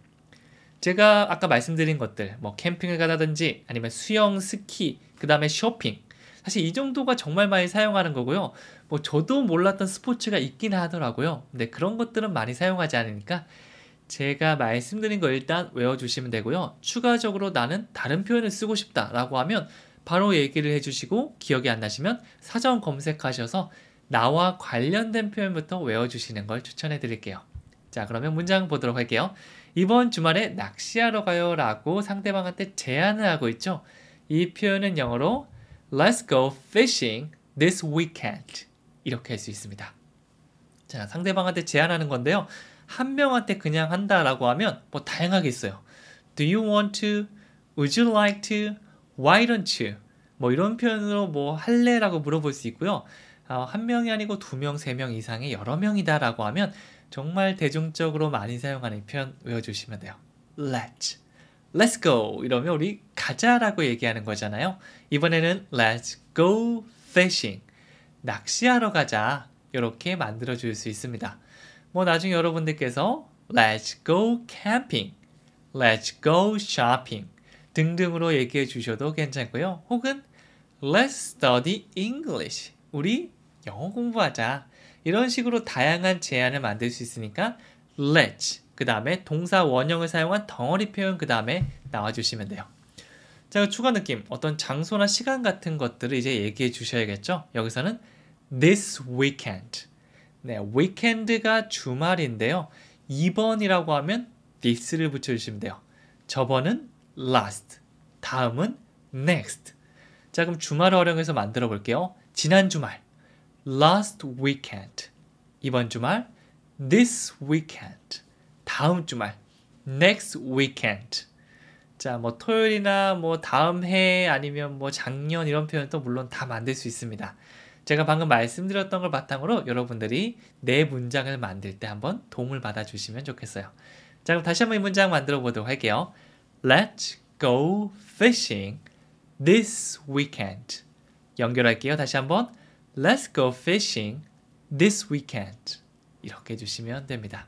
제가 아까 말씀드린 것들, 뭐 캠핑을 가다든지 아니면 수영, 스키, 그 다음에 쇼핑. 사실 이 정도가 정말 많이 사용하는 거고요. 뭐 저도 몰랐던 스포츠가 있긴 하더라고요. 근데 그런 것들은 많이 사용하지 않으니까 제가 말씀드린 거 일단 외워주시면 되고요. 추가적으로 나는 다른 표현을 쓰고 싶다라고 하면 바로 얘기를 해주시고 기억이 안 나시면 사전 검색하셔서 나와 관련된 표현부터 외워주시는 걸 추천해 드릴게요. 자, 그러면 문장 보도록 할게요. 이번 주말에 낚시하러 가요 라고 상대방한테 제안을 하고 있죠. 이 표현은 영어로 Let's go fishing this weekend. 이렇게 할 수 있습니다. 자, 상대방한테 제안하는 건데요. 한 명한테 그냥 한다라고 하면 뭐 다양하게 있어요. Do you want to? Would you like to? Why don't you? 뭐 이런 표현으로 뭐 할래라고 물어볼 수 있고요. 한 명이 아니고 두 명, 세 명 이상의 여러 명이다라고 하면 정말 대중적으로 많이 사용하는 표현 외워주시면 돼요. Let's go 이러면 우리 가자라고 얘기하는 거잖아요. 이번에는 Let's go fishing. 낚시하러 가자. 이렇게 만들어 줄 수 있습니다. 뭐 나중에 여러분들께서 Let's go camping, Let's go shopping 등등으로 얘기해 주셔도 괜찮고요. 혹은 Let's study English. 우리 영어 공부하자. 이런 식으로 다양한 제안을 만들 수 있으니까 Let's 그 다음에 동사 원형을 사용한 덩어리 표현 그 다음에 나와주시면 돼요. 자, 추가 느낌, 어떤 장소나 시간 같은 것들을 이제 얘기해 주셔야겠죠. 여기서는 this weekend. 네, weekend가 주말인데요. 이번이라고 하면 this를 붙여주시면 돼요. 저번은 last, 다음은 next. 자, 그럼 주말을 활용해서 만들어 볼게요. 지난 주말, last weekend. 이번 주말, this weekend. 다음 주말, next weekend. 자, 뭐 토요일이나 뭐 다음 해 아니면 뭐 작년 이런 표현도 물론 다 만들 수 있습니다. 제가 방금 말씀드렸던 걸 바탕으로 여러분들이 내 문장을 만들 때 한번 도움을 받아주시면 좋겠어요. 자, 그럼 다시 한번 이 문장 만들어 보도록 할게요. Let's go fishing this weekend. 연결할게요. 다시 한번 Let's go fishing this weekend. 이렇게 해주시면 됩니다.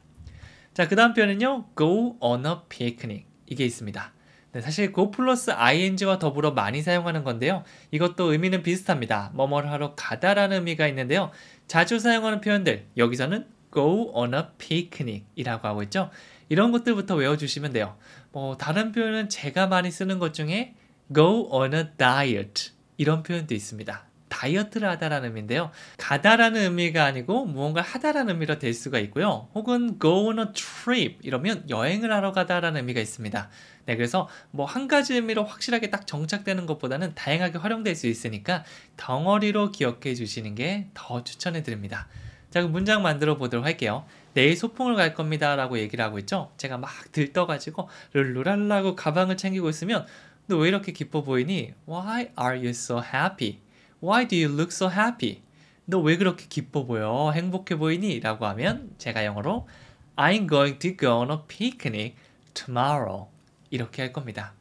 자, 그 다음 표현은요. Go on a picnic. 이게 있습니다. 네, 사실 go 플러스 ing와 더불어 많이 사용하는 건데요. 이것도 의미는 비슷합니다. 뭐뭐를 하러 가다라는 의미가 있는데요. 자주 사용하는 표현들, 여기서는 go on a picnic 이라고 하고 있죠. 이런 것들부터 외워주시면 돼요. 뭐 다른 표현은 제가 많이 쓰는 것 중에 go on a diet 이런 표현도 있습니다. 다이어트를 하다라는 의미인데요. 가다라는 의미가 아니고 무언가 하다라는 의미로 될 수가 있고요. 혹은 go on a trip 이러면 여행을 하러 가다라는 의미가 있습니다. 네, 그래서 뭐 한 가지 의미로 확실하게 딱 정착되는 것보다는 다양하게 활용될 수 있으니까 덩어리로 기억해 주시는 게 더 추천해 드립니다. 자, 그럼 문장 만들어 보도록 할게요. 내일 소풍을 갈 겁니다 라고 얘기를 하고 있죠. 제가 막 들떠가지고 룰루랄라고 가방을 챙기고 있으면 너 왜 이렇게 기뻐 보이니? Why are you so happy? Why do you look so happy? 너 왜 그렇게 기뻐 보여? 행복해 보이니? 라고 하면 제가 영어로 I'm going to go on a picnic tomorrow. 이렇게 할 겁니다.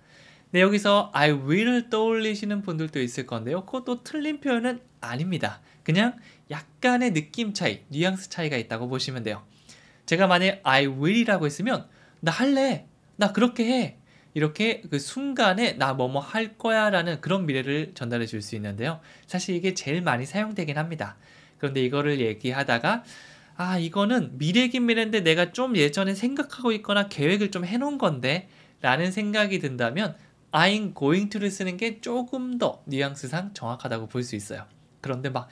네, 여기서 I will을 떠올리시는 분들도 있을 건데요. 그것도 틀린 표현은 아닙니다. 그냥 약간의 느낌 차이, 뉘앙스 차이가 있다고 보시면 돼요. 제가 만약에 I will이라고 했으면 나 할래, 나 그렇게 해, 이렇게 그 순간에 나 뭐뭐 할 거야 라는 그런 미래를 전달해 줄 수 있는데요. 사실 이게 제일 많이 사용되긴 합니다. 그런데 이거를 얘기하다가 이거는 미래긴 미래인데 내가 좀 예전에 생각하고 있거나 계획을 좀 해놓은 건데 라는 생각이 든다면 I'm going to를 쓰는 게 조금 더 뉘앙스상 정확하다고 볼 수 있어요. 그런데 막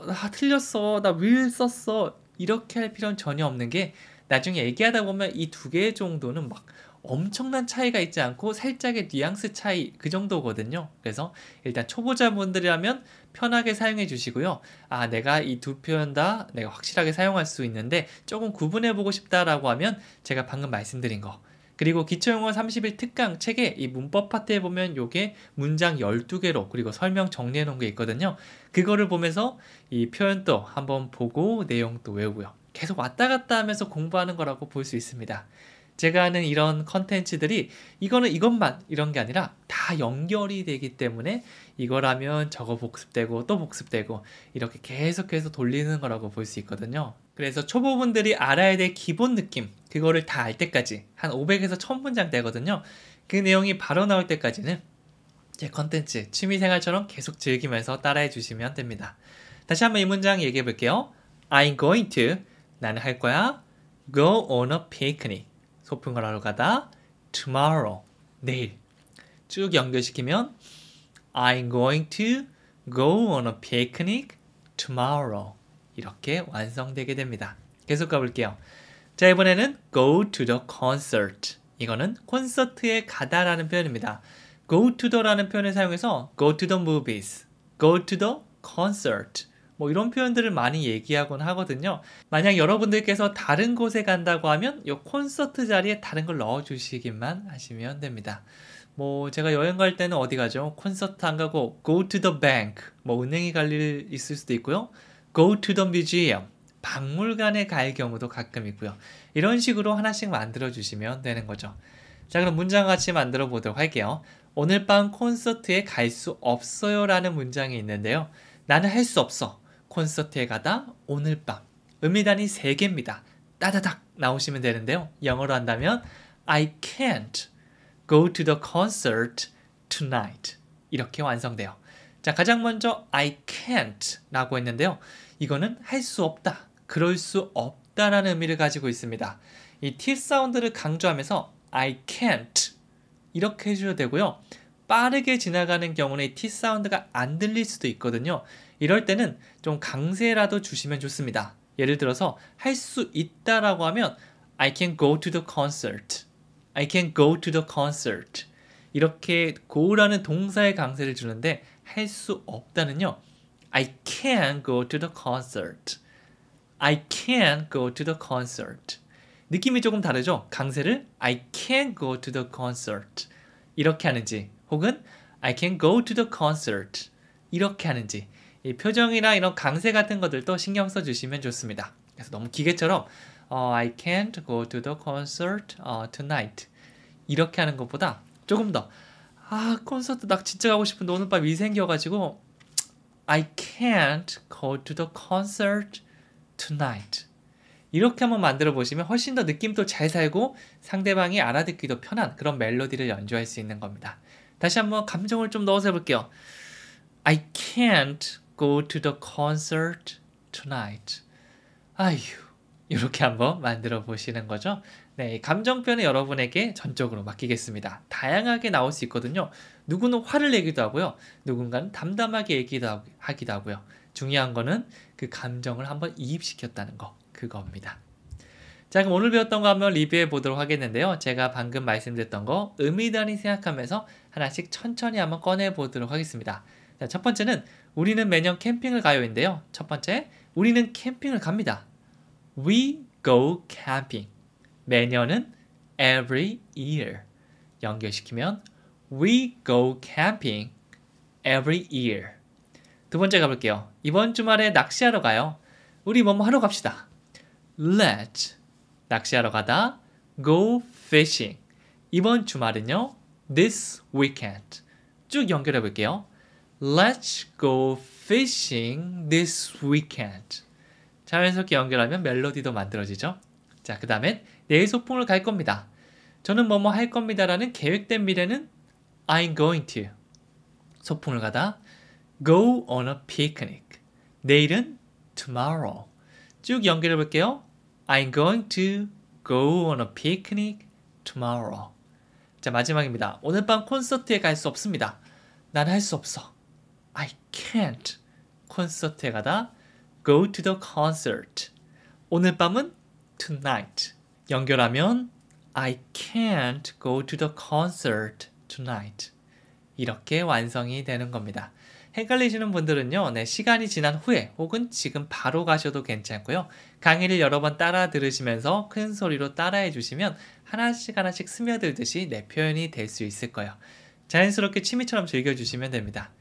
나 틀렸어, 나 will 썼어, 이렇게 할 필요는 전혀 없는 게 나중에 얘기하다 보면 이 두 개 정도는 막 엄청난 차이가 있지 않고 살짝의 뉘앙스 차이 그 정도거든요. 그래서 일단 초보자분들이라면 편하게 사용해 주시고요. 내가 이 두 표현 다 내가 확실하게 사용할 수 있는데 조금 구분해 보고 싶다라고 하면 제가 방금 말씀드린 거, 그리고 기초영어 30일 특강 책에 이 문법 파트에 보면 요게 문장 12개로 그리고 설명 정리해 놓은 게 있거든요. 그거를 보면서 이 표현도 한번 보고 내용도 외우고요. 계속 왔다 갔다 하면서 공부하는 거라고 볼 수 있습니다. 제가 하는 이런 컨텐츠들이 이거는 이것만 이런 게 아니라 다 연결이 되기 때문에 이거라면 저거 복습되고 또 복습되고 이렇게 계속해서 돌리는 거라고 볼 수 있거든요. 그래서 초보분들이 알아야 될 기본 느낌, 그거를 다 알 때까지 한 500에서 1000문장 되거든요. 그 내용이 바로 나올 때까지는 제 컨텐츠 취미생활처럼 계속 즐기면서 따라해 주시면 됩니다. 다시 한번 이 문장 얘기해 볼게요. I'm going to, 나는 할 거야. Go on a picnic, 소풍을 하러 가다. Tomorrow, 내일. 쭉 연결시키면 I'm going to go on a picnic tomorrow. 이렇게 완성되게 됩니다. 계속 가볼게요. 자, 이번에는 go to the concert. 이거는 콘서트에 가다라는 표현입니다. go to the라는 표현을 사용해서 go to the movies, go to the concert, 뭐 이런 표현들을 많이 얘기하곤 하거든요. 만약 여러분들께서 다른 곳에 간다고 하면 이 콘서트 자리에 다른 걸 넣어주시기만 하시면 됩니다. 뭐 제가 여행 갈 때는 어디 가죠? 콘서트 안 가고 go to the bank, 뭐 은행에 갈 일 있을 수도 있고요. go to the museum, 박물관에 갈 경우도 가끔 있고요. 이런 식으로 하나씩 만들어 주시면 되는 거죠. 자, 그럼 문장 같이 만들어 보도록 할게요. 오늘 밤 콘서트에 갈 수 없어요 라는 문장이 있는데요. 나는 할 수 없어. 콘서트에 가다 오늘 밤. 음미단이 3개입니다. 따다닥 나오시면 되는데요. 영어로 한다면 I can't go to the concert tonight. 이렇게 완성돼요. 자, 가장 먼저 I can't 라고 했는데요. 이거는 할 수 없다, 그럴 수 없다라는 의미를 가지고 있습니다. 이 T 사운드를 강조하면서 I can't 이렇게 해주셔도 되고요. 빠르게 지나가는 경우는 T 사운드가 안 들릴 수도 있거든요. 이럴 때는 좀 강세라도 주시면 좋습니다. 예를 들어서 할 수 있다라고 하면 I can go to the concert, I can go to the concert. 이렇게 go라는 동사의 강세를 주는데 할 수 없다는요. I can go to the concert, I can go to the concert. 느낌이 조금 다르죠? 강세를 I can go to the concert 이렇게 하는지, 혹은 I can go to the concert 이렇게 하는지, 이 표정이나 이런 강세 같은 것들도 신경 써주시면 좋습니다. 그래서 너무 기계처럼 I can't go to the concert tonight 이렇게 하는 것보다 조금 더 콘서트 나 진짜 가고 싶은데 오늘 밤 일 생겨가지고 I can't go to the concert tonight 이렇게 한번 만들어 보시면 훨씬 더 느낌도 잘 살고 상대방이 알아듣기도 편한 그런 멜로디를 연주할 수 있는 겁니다. 다시 한번 감정을 좀 넣어서 해볼게요. I can't go to the concert tonight. 아휴, 이렇게 한번 만들어 보시는 거죠. 네, 감정 표현은 여러분에게 전적으로 맡기겠습니다. 다양하게 나올 수 있거든요. 누구는 화를 내기도 하고요. 누군가는 담담하게 하기도 하고요. 중요한 거는 그 감정을 한번 이입시켰다는 거, 그겁니다. 자, 그럼 오늘 배웠던 거 한번 리뷰해 보도록 하겠는데요. 제가 방금 말씀드렸던 거 의미단위 생각하면서 하나씩 천천히 한번 꺼내 보도록 하겠습니다. 자, 첫 번째는 우리는 매년 캠핑을 가요인데요. 첫 번째, 우리는 캠핑을 갑니다. We go camping. 매년은 every year. 연결시키면 We go camping every year. 두 번째 가볼게요. 이번 주말에 낚시하러 가요. 우리 뭐뭐 하러 갑시다. Let's 낚시하러 가다 go fishing. 이번 주말은요. This weekend. 쭉 연결해 볼게요. Let's go fishing this weekend. 자연스럽게 연결하면 멜로디도 만들어지죠. 자, 그 다음엔 내일 소풍을 갈 겁니다. 저는 뭐뭐 할 겁니다라는 계획된 미래는 I'm going to. 소풍을 가다 go on a picnic. 내일은 tomorrow. 쭉 연결해 볼게요. I'm going to go on a picnic tomorrow. 자, 마지막입니다. 오늘 밤 콘서트에 갈 수 없습니다. 난 할 수 없어. I can't. 콘서트에 가다 go to the concert. 오늘 밤은 tonight. 연결하면 I can't go to the concert tonight. 이렇게 완성이 되는 겁니다. 헷갈리시는 분들은요, 시간이 지난 후에 혹은 지금 바로 가셔도 괜찮고요. 강의를 여러 번 따라 들으시면서 큰 소리로 따라해 주시면 하나씩 스며들듯이 내 표현이 될 수 있을 거예요. 자연스럽게 취미처럼 즐겨주시면 됩니다.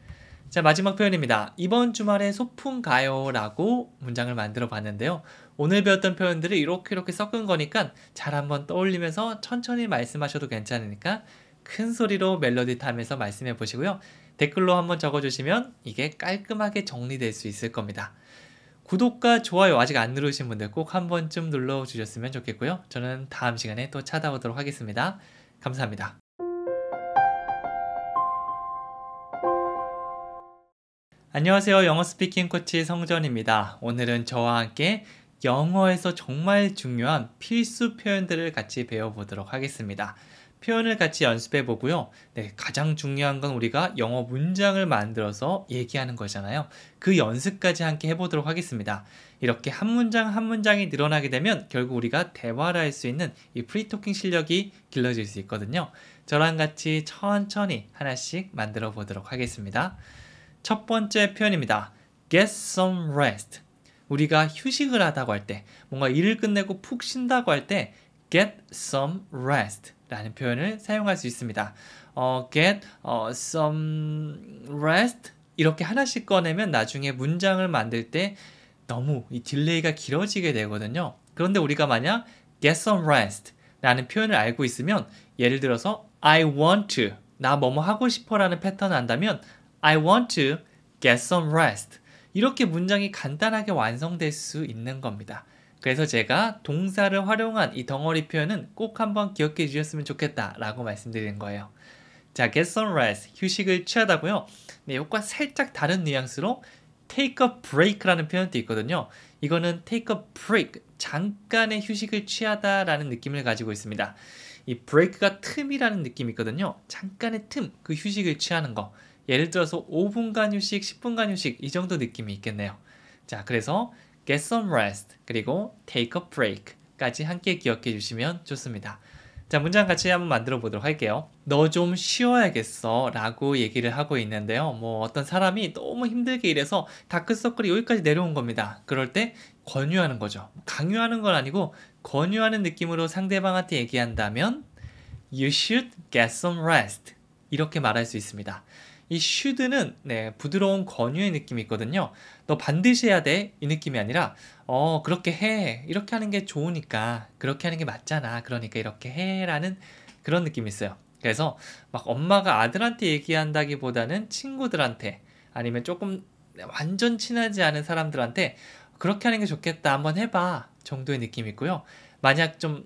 자, 마지막 표현입니다. 이번 주말에 소풍 가요 라고 문장을 만들어 봤는데요. 오늘 배웠던 표현들을 이렇게 섞은 거니까 잘 한번 떠올리면서 천천히 말씀하셔도 괜찮으니까 큰 소리로 멜로디 타면서 말씀해 보시고요. 댓글로 한번 적어주시면 이게 깔끔하게 정리될 수 있을 겁니다. 구독과 좋아요 아직 안 누르신 분들 꼭 한 번쯤 눌러주셨으면 좋겠고요. 저는 다음 시간에 또 찾아오도록 하겠습니다. 감사합니다. 안녕하세요. 영어 스피킹 코치 성전입니다. 오늘은 저와 함께 영어에서 정말 중요한 필수 표현들을 같이 배워보도록 하겠습니다. 표현을 같이 연습해 보고요. 가장 중요한 건 우리가 영어 문장을 만들어서 얘기하는 거잖아요. 그 연습까지 함께 해보도록 하겠습니다. 이렇게 한 문장 한 문장이 늘어나게 되면 결국 우리가 대화를 할 수 있는 이 프리토킹 실력이 길러질 수 있거든요. 저랑 같이 천천히 하나씩 만들어 보도록 하겠습니다. 첫 번째 표현입니다. Get some rest. 우리가 휴식을 하다고 할 때, 뭔가 일을 끝내고 푹 쉰다고 할 때 get some rest 라는 표현을 사용할 수 있습니다. get some rest 이렇게 하나씩 꺼내면 나중에 문장을 만들 때 너무 이 딜레이가 길어지게 되거든요. 그런데 우리가 만약 get some rest 라는 표현을 알고 있으면 예를 들어서 I want to, 나 뭐뭐 하고 싶어 라는 패턴을 한다면 I want to get some rest. 이렇게 문장이 간단하게 완성될 수 있는 겁니다. 그래서 제가 동사를 활용한 이 덩어리 표현은 꼭 한번 기억해 주셨으면 좋겠다 라고 말씀드리는 거예요. 자, get some rest, 휴식을 취하다고요. 이것과 살짝 다른 뉘앙스로 take a break 라는 표현도 있거든요. 이거는 take a break, 잠깐의 휴식을 취하다 라는 느낌을 가지고 있습니다. 이 break가 틈이라는 느낌이 있거든요. 잠깐의 틈, 그 휴식을 취하는 거. 예를 들어서 5분간 휴식, 10분간 휴식 이 정도 느낌이 있겠네요. 자, 그래서 get some rest 그리고 take a break까지 함께 기억해 주시면 좋습니다. 자, 문장 같이 한번 만들어 보도록 할게요. 너 좀 쉬어야겠어 라고 얘기를 하고 있는데요. 어떤 사람이 너무 힘들게 일해서 다크서클이 여기까지 내려온 겁니다. 그럴 때 권유하는 거죠. 강요하는 건 아니고 권유하는 느낌으로 상대방한테 얘기한다면 You should get some rest 이렇게 말할 수 있습니다. 이 should는 부드러운 권유의 느낌이 있거든요. 너 반드시 해야 돼 이 느낌이 아니라 그렇게 해 이렇게 하는 게 좋으니까 그렇게 하는 게 맞잖아 그러니까 이렇게 해 라는 그런 느낌이 있어요. 그래서 막 엄마가 아들한테 얘기한다기보다는 친구들한테 아니면 조금 완전 친하지 않은 사람들한테 그렇게 하는 게 좋겠다 한번 해봐 정도의 느낌이 있고요. 만약 좀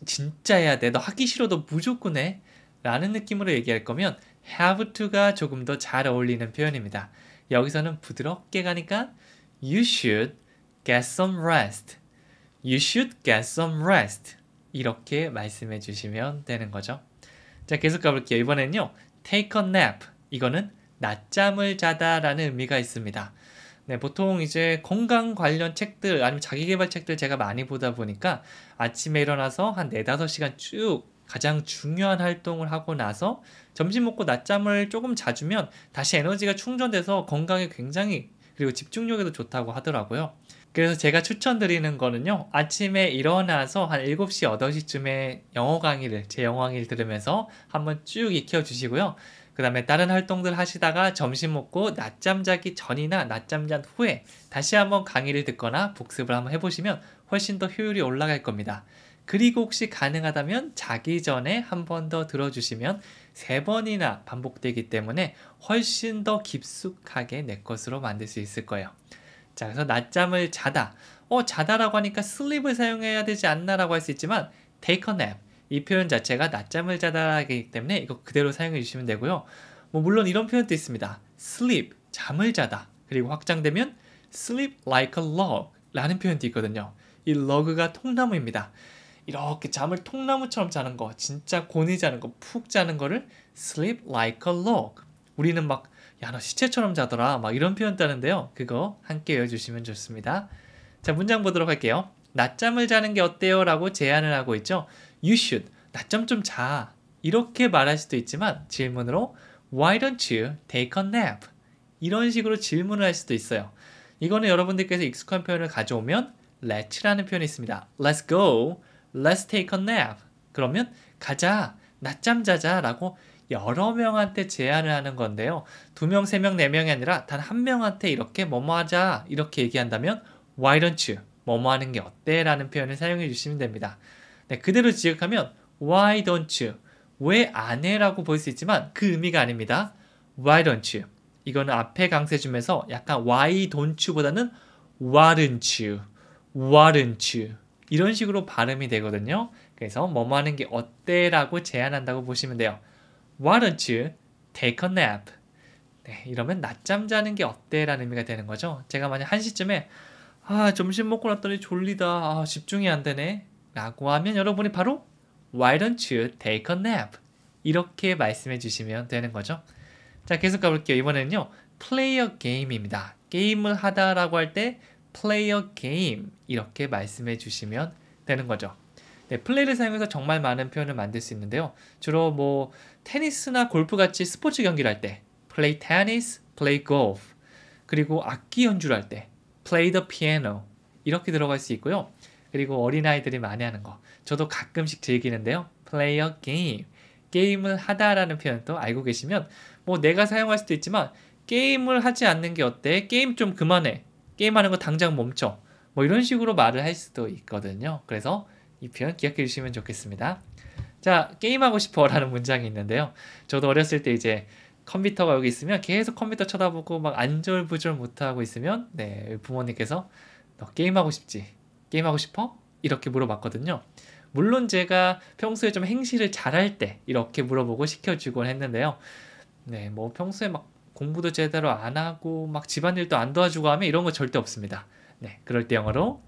진짜 해야 돼 너 하기 싫어도 무조건 해 라는 느낌으로 얘기할 거면 have to가 조금 더 잘 어울리는 표현입니다. 여기서는 부드럽게 가니까 You should get some rest. You should get some rest. 이렇게 말씀해 주시면 되는 거죠. 자, 계속 가볼게요. 이번에는요. Take a nap. 이거는 낮잠을 자다 라는 의미가 있습니다. 보통 이제 건강 관련 책들 아니면 자기계발 책들 제가 많이 보다 보니까 아침에 일어나서 한 4-5시간 쭉 가장 중요한 활동을 하고 나서 점심 먹고 낮잠을 조금 자주면 다시 에너지가 충전돼서 건강에 굉장히 그리고 집중력에도 좋다고 하더라고요. 그래서 제가 추천드리는 거는요. 아침에 일어나서 한 7시, 8시쯤에 제 영어 강의를 들으면서 한번 쭉 익혀주시고요. 그 그 다음에 다른 활동들 하시다가 점심 먹고 낮잠 자기 전이나 낮잠 잔 후에 다시 한번 강의를 듣거나 복습을 한번 해보시면 훨씬 더 효율이 올라갈 겁니다. 그리고 혹시 가능하다면 자기 전에 한 번 더 들어주시면 3번이나 반복되기 때문에 훨씬 더 깊숙하게 내 것으로 만들 수 있을 거예요. 자, 그래서 낮잠을 자다. 자다라고 하니까 sleep을 사용해야 되지 않나 라고 할 수 있지만 take a nap. 이 표현 자체가 낮잠을 자다라기 때문에 이거 그대로 사용해 주시면 되고요. 물론 이런 표현도 있습니다. sleep, 잠을 자다. 그리고 확장되면 sleep like a log 라는 표현도 있거든요. 이 log가 통나무입니다. 이렇게 잠을 통나무처럼 자는 거, 진짜 곤히 자는 거, 푹 자는 거를 sleep like a log. 우리는 막, 야, 너 시체처럼 자더라. 막 이런 표현 따는데요. 그거 함께 외워주시면 좋습니다. 자, 문장 보도록 할게요. 낮잠을 자는 게 어때요? 라고 제안을 하고 있죠. You should. 낮잠 좀 자. 이렇게 말할 수도 있지만 질문으로 Why don't you take a nap? 이런 식으로 질문을 할 수도 있어요. 이거는 여러분들께서 익숙한 표현을 가져오면 let's라는 표현이 있습니다. Let's go. Let's take a nap. 그러면 가자. 낮잠 자자. 라고 여러 명한테 제안을 하는 건데요. 2명, 3명, 4명이 아니라 단 한 명한테 이렇게 뭐뭐 하자. 이렇게 얘기한다면 Why don't you? 뭐뭐 하는 게 어때? 라는 표현을 사용해 주시면 됩니다. 네, 그대로 지역하면 Why don't you? 왜 안 해? 라고 볼 수 있지만 그 의미가 아닙니다. Why don't you? 이거는 앞에 강세 주면서 약간 Why don't you 보다는 Why don't you? Why don't you? 이런 식으로 발음이 되거든요. 그래서 뭐뭐 하는 게 어때? 라고 제안한다고 보시면 돼요. Why don't you take a nap? 네, 이러면 낮잠 자는 게 어때? 라는 의미가 되는 거죠. 제가 만약 1시쯤에 점심 먹고 났더니 졸리다. 집중이 안 되네. 라고 하면 여러분이 바로 Why don't you take a nap? 이렇게 말씀해 주시면 되는 거죠. 자, 계속 가볼게요. 이번에는요. play a game입니다. 게임을 하다라고 할 때 play a game 이렇게 말씀해 주시면 되는 거죠. 네, 플레이를 사용해서 정말 많은 표현을 만들 수 있는데요. 주로 테니스나 골프 같이 스포츠 경기를 할 때 play tennis, play golf 그리고 악기 연주를 할 때 play the piano 이렇게 들어갈 수 있고요. 그리고 어린아이들이 많이 하는 거 저도 가끔씩 즐기는데요. play a game 게임을 하다라는 표현도 알고 계시면 내가 사용할 수도 있지만 게임을 하지 않는 게 어때? 게임 좀 그만해. 게임하는 거 당장 멈춰. 이런 식으로 말을 할 수도 있거든요. 그래서 이 표현 기억해 주시면 좋겠습니다. 자, 게임하고 싶어 라는 문장이 있는데요. 저도 어렸을 때 이제 컴퓨터가 여기 있으면 계속 컴퓨터 쳐다보고 막 안절부절 못하고 있으면 부모님께서 너 게임하고 싶지? 게임하고 싶어? 이렇게 물어봤거든요. 물론 제가 평소에 좀 행실을 잘할 때 이렇게 물어보고 시켜주곤 했는데요. 네, 평소에 막 공부도 제대로 안 하고 막 집안일도 안 도와주고 하면 이런 거 절대 없습니다. 네, 그럴 때 영어로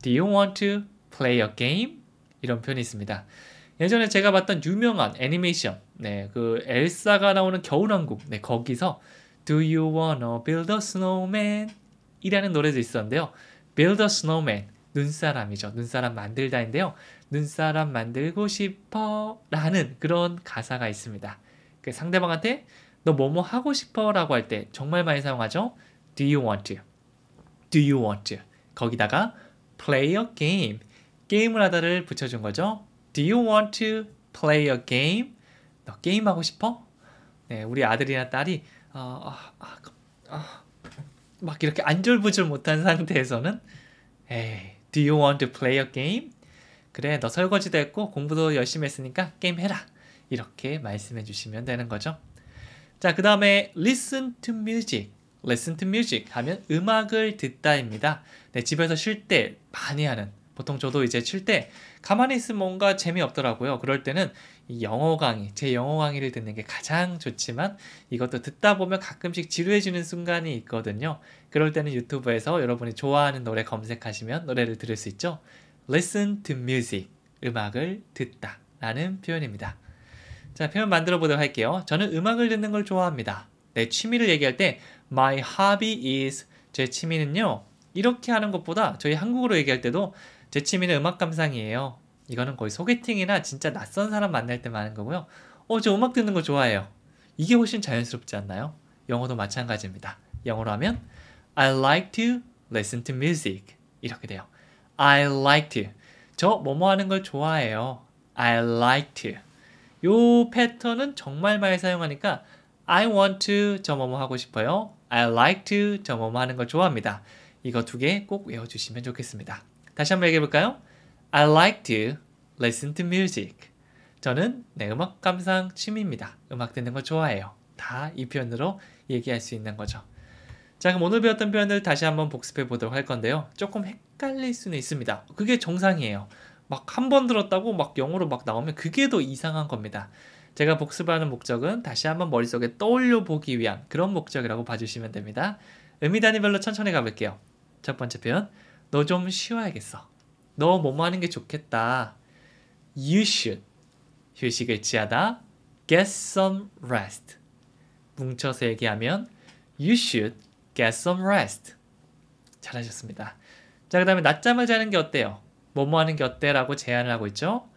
Do you want to play a game? 이런 표현이 있습니다. 예전에 제가 봤던 유명한 애니메이션, 그 엘사가 나오는 겨울왕국, 거기서 Do you wanna build a snowman? 이라는 노래도 있었는데요. Build a snowman, 눈사람이죠. 눈사람 만들다인데요. 눈사람 만들고 싶어 라는 그런 가사가 있습니다. 그 상대방한테 너 뭐뭐 하고 싶어 라고 할 때 정말 많이 사용하죠. Do you want to? Do you want to? 거기다가 play a game, 게임을 하다를 붙여준 거죠. Do you want to play a game? 너 게임하고 싶어? 네, 우리 아들이나 딸이 막 이렇게 안절부절 못한 상태에서는 에이, Do you want to play a game? 그래, 너 설거지도 했고 공부도 열심히 했으니까 게임 해라. 이렇게 말씀해 주시면 되는 거죠. 자, 그 다음에 listen to music. listen to music 하면 음악을 듣다입니다. 네, 집에서 쉴 때 많이 하는, 보통 저도 이제 쉴 때 가만히 있으면 뭔가 재미없더라고요. 그럴 때는 이 영어 강의, 제 영어 강의를 듣는 게 가장 좋지만 이것도 듣다 보면 가끔씩 지루해지는 순간이 있거든요. 그럴 때는 유튜브에서 여러분이 좋아하는 노래 검색하시면 노래를 들을 수 있죠. listen to music, 음악을 듣다 라는 표현입니다. 자, 표현 만들어 보도록 할게요. 저는 음악을 듣는 걸 좋아합니다. 내 취미를 얘기할 때 My hobby is, 제 취미는요, 이렇게 하는 것보다 저희 한국어로 얘기할 때도 제 취미는 음악 감상이에요. 이거는 거의 소개팅이나 진짜 낯선 사람 만날 때 많은 거고요. 저 음악 듣는 거 좋아해요. 이게 훨씬 자연스럽지 않나요? 영어도 마찬가지입니다. 영어로 하면 I like to listen to music 이렇게 돼요. I like to, 저 뭐뭐 하는 걸 좋아해요. I like to. 요 패턴은 정말 많이 사용하니까 I want to 저 뭐뭐 하고 싶어요. I like to 저 뭐뭐 하는 걸 좋아합니다. 이거 두 개 꼭 외워주시면 좋겠습니다. 다시 한번 얘기해 볼까요? I like to listen to music. 저는 음악 감상 취미입니다. 음악 듣는 거 좋아해요. 다 이 표현으로 얘기할 수 있는 거죠. 자, 그럼 오늘 배웠던 표현들 다시 한번 복습해 보도록 할 건데요. 조금 헷갈릴 수는 있습니다. 그게 정상이에요. 막 한 번 들었다고 막 영어로 막 나오면 그게 더 이상한 겁니다. 제가 복습하는 목적은 다시 한번 머릿속에 떠올려 보기 위한 그런 목적이라고 봐주시면 됩니다. 의미 단위별로 천천히 가볼게요. 첫 번째 표현, 너 좀 쉬어야겠어. 너 뭐뭐 하는 게 좋겠다. You should. 휴식을 취하다. Get some rest. 뭉쳐서 얘기하면 You should get some rest. 잘하셨습니다. 자, 그 다음에 낮잠을 자는 게 어때요? 뭐뭐 하는 게 어때? 라고 제안을 하고 있죠.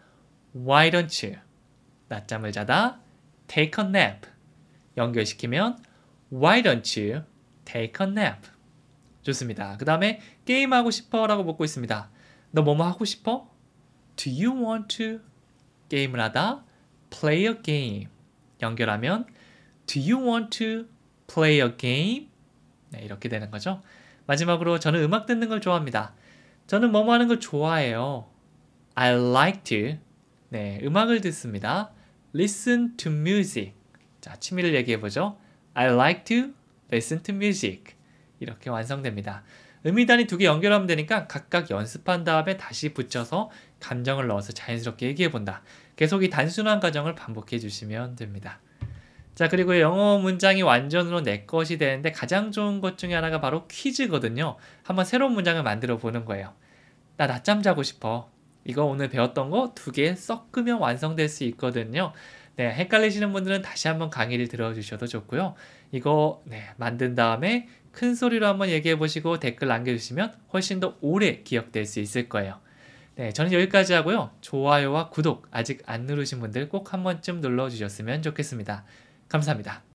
Why don't you? 낮잠을 자다. Take a nap. 연결시키면 Why don't you take a nap? 좋습니다. 그 다음에 게임하고 싶어? 라고 묻고 있습니다. 너 뭐뭐 하고 싶어? Do you want to? 게임을 하다. Play a game. 연결하면 Do you want to play a game? 네, 이렇게 되는 거죠. 마지막으로 저는 음악 듣는 걸 좋아합니다. 저는 뭐뭐 하는 걸 좋아해요. I like to. 네, 음악을 듣습니다. Listen to music. 자, 취미를 얘기해보죠. I like to listen to music. 이렇게 완성됩니다. 의미단위 두 개 연결하면 되니까 각각 연습한 다음에 다시 붙여서 감정을 넣어서 자연스럽게 얘기해본다. 계속 이 단순한 과정을 반복해 주시면 됩니다. 자, 그리고 영어 문장이 완전으로 내 것이 되는데 가장 좋은 것 중에 하나가 바로 퀴즈거든요. 한번 새로운 문장을 만들어 보는 거예요. 나 낮잠 자고 싶어. 이거 오늘 배웠던 거 두 개 섞으면 완성될 수 있거든요. 네, 헷갈리시는 분들은 다시 한번 강의를 들어주셔도 좋고요. 이거 만든 다음에 큰 소리로 한번 얘기해 보시고 댓글 남겨주시면 훨씬 더 오래 기억될 수 있을 거예요. 네, 저는 여기까지 하고요. 좋아요와 구독 아직 안 누르신 분들 꼭 한 번쯤 눌러주셨으면 좋겠습니다. 감사합니다.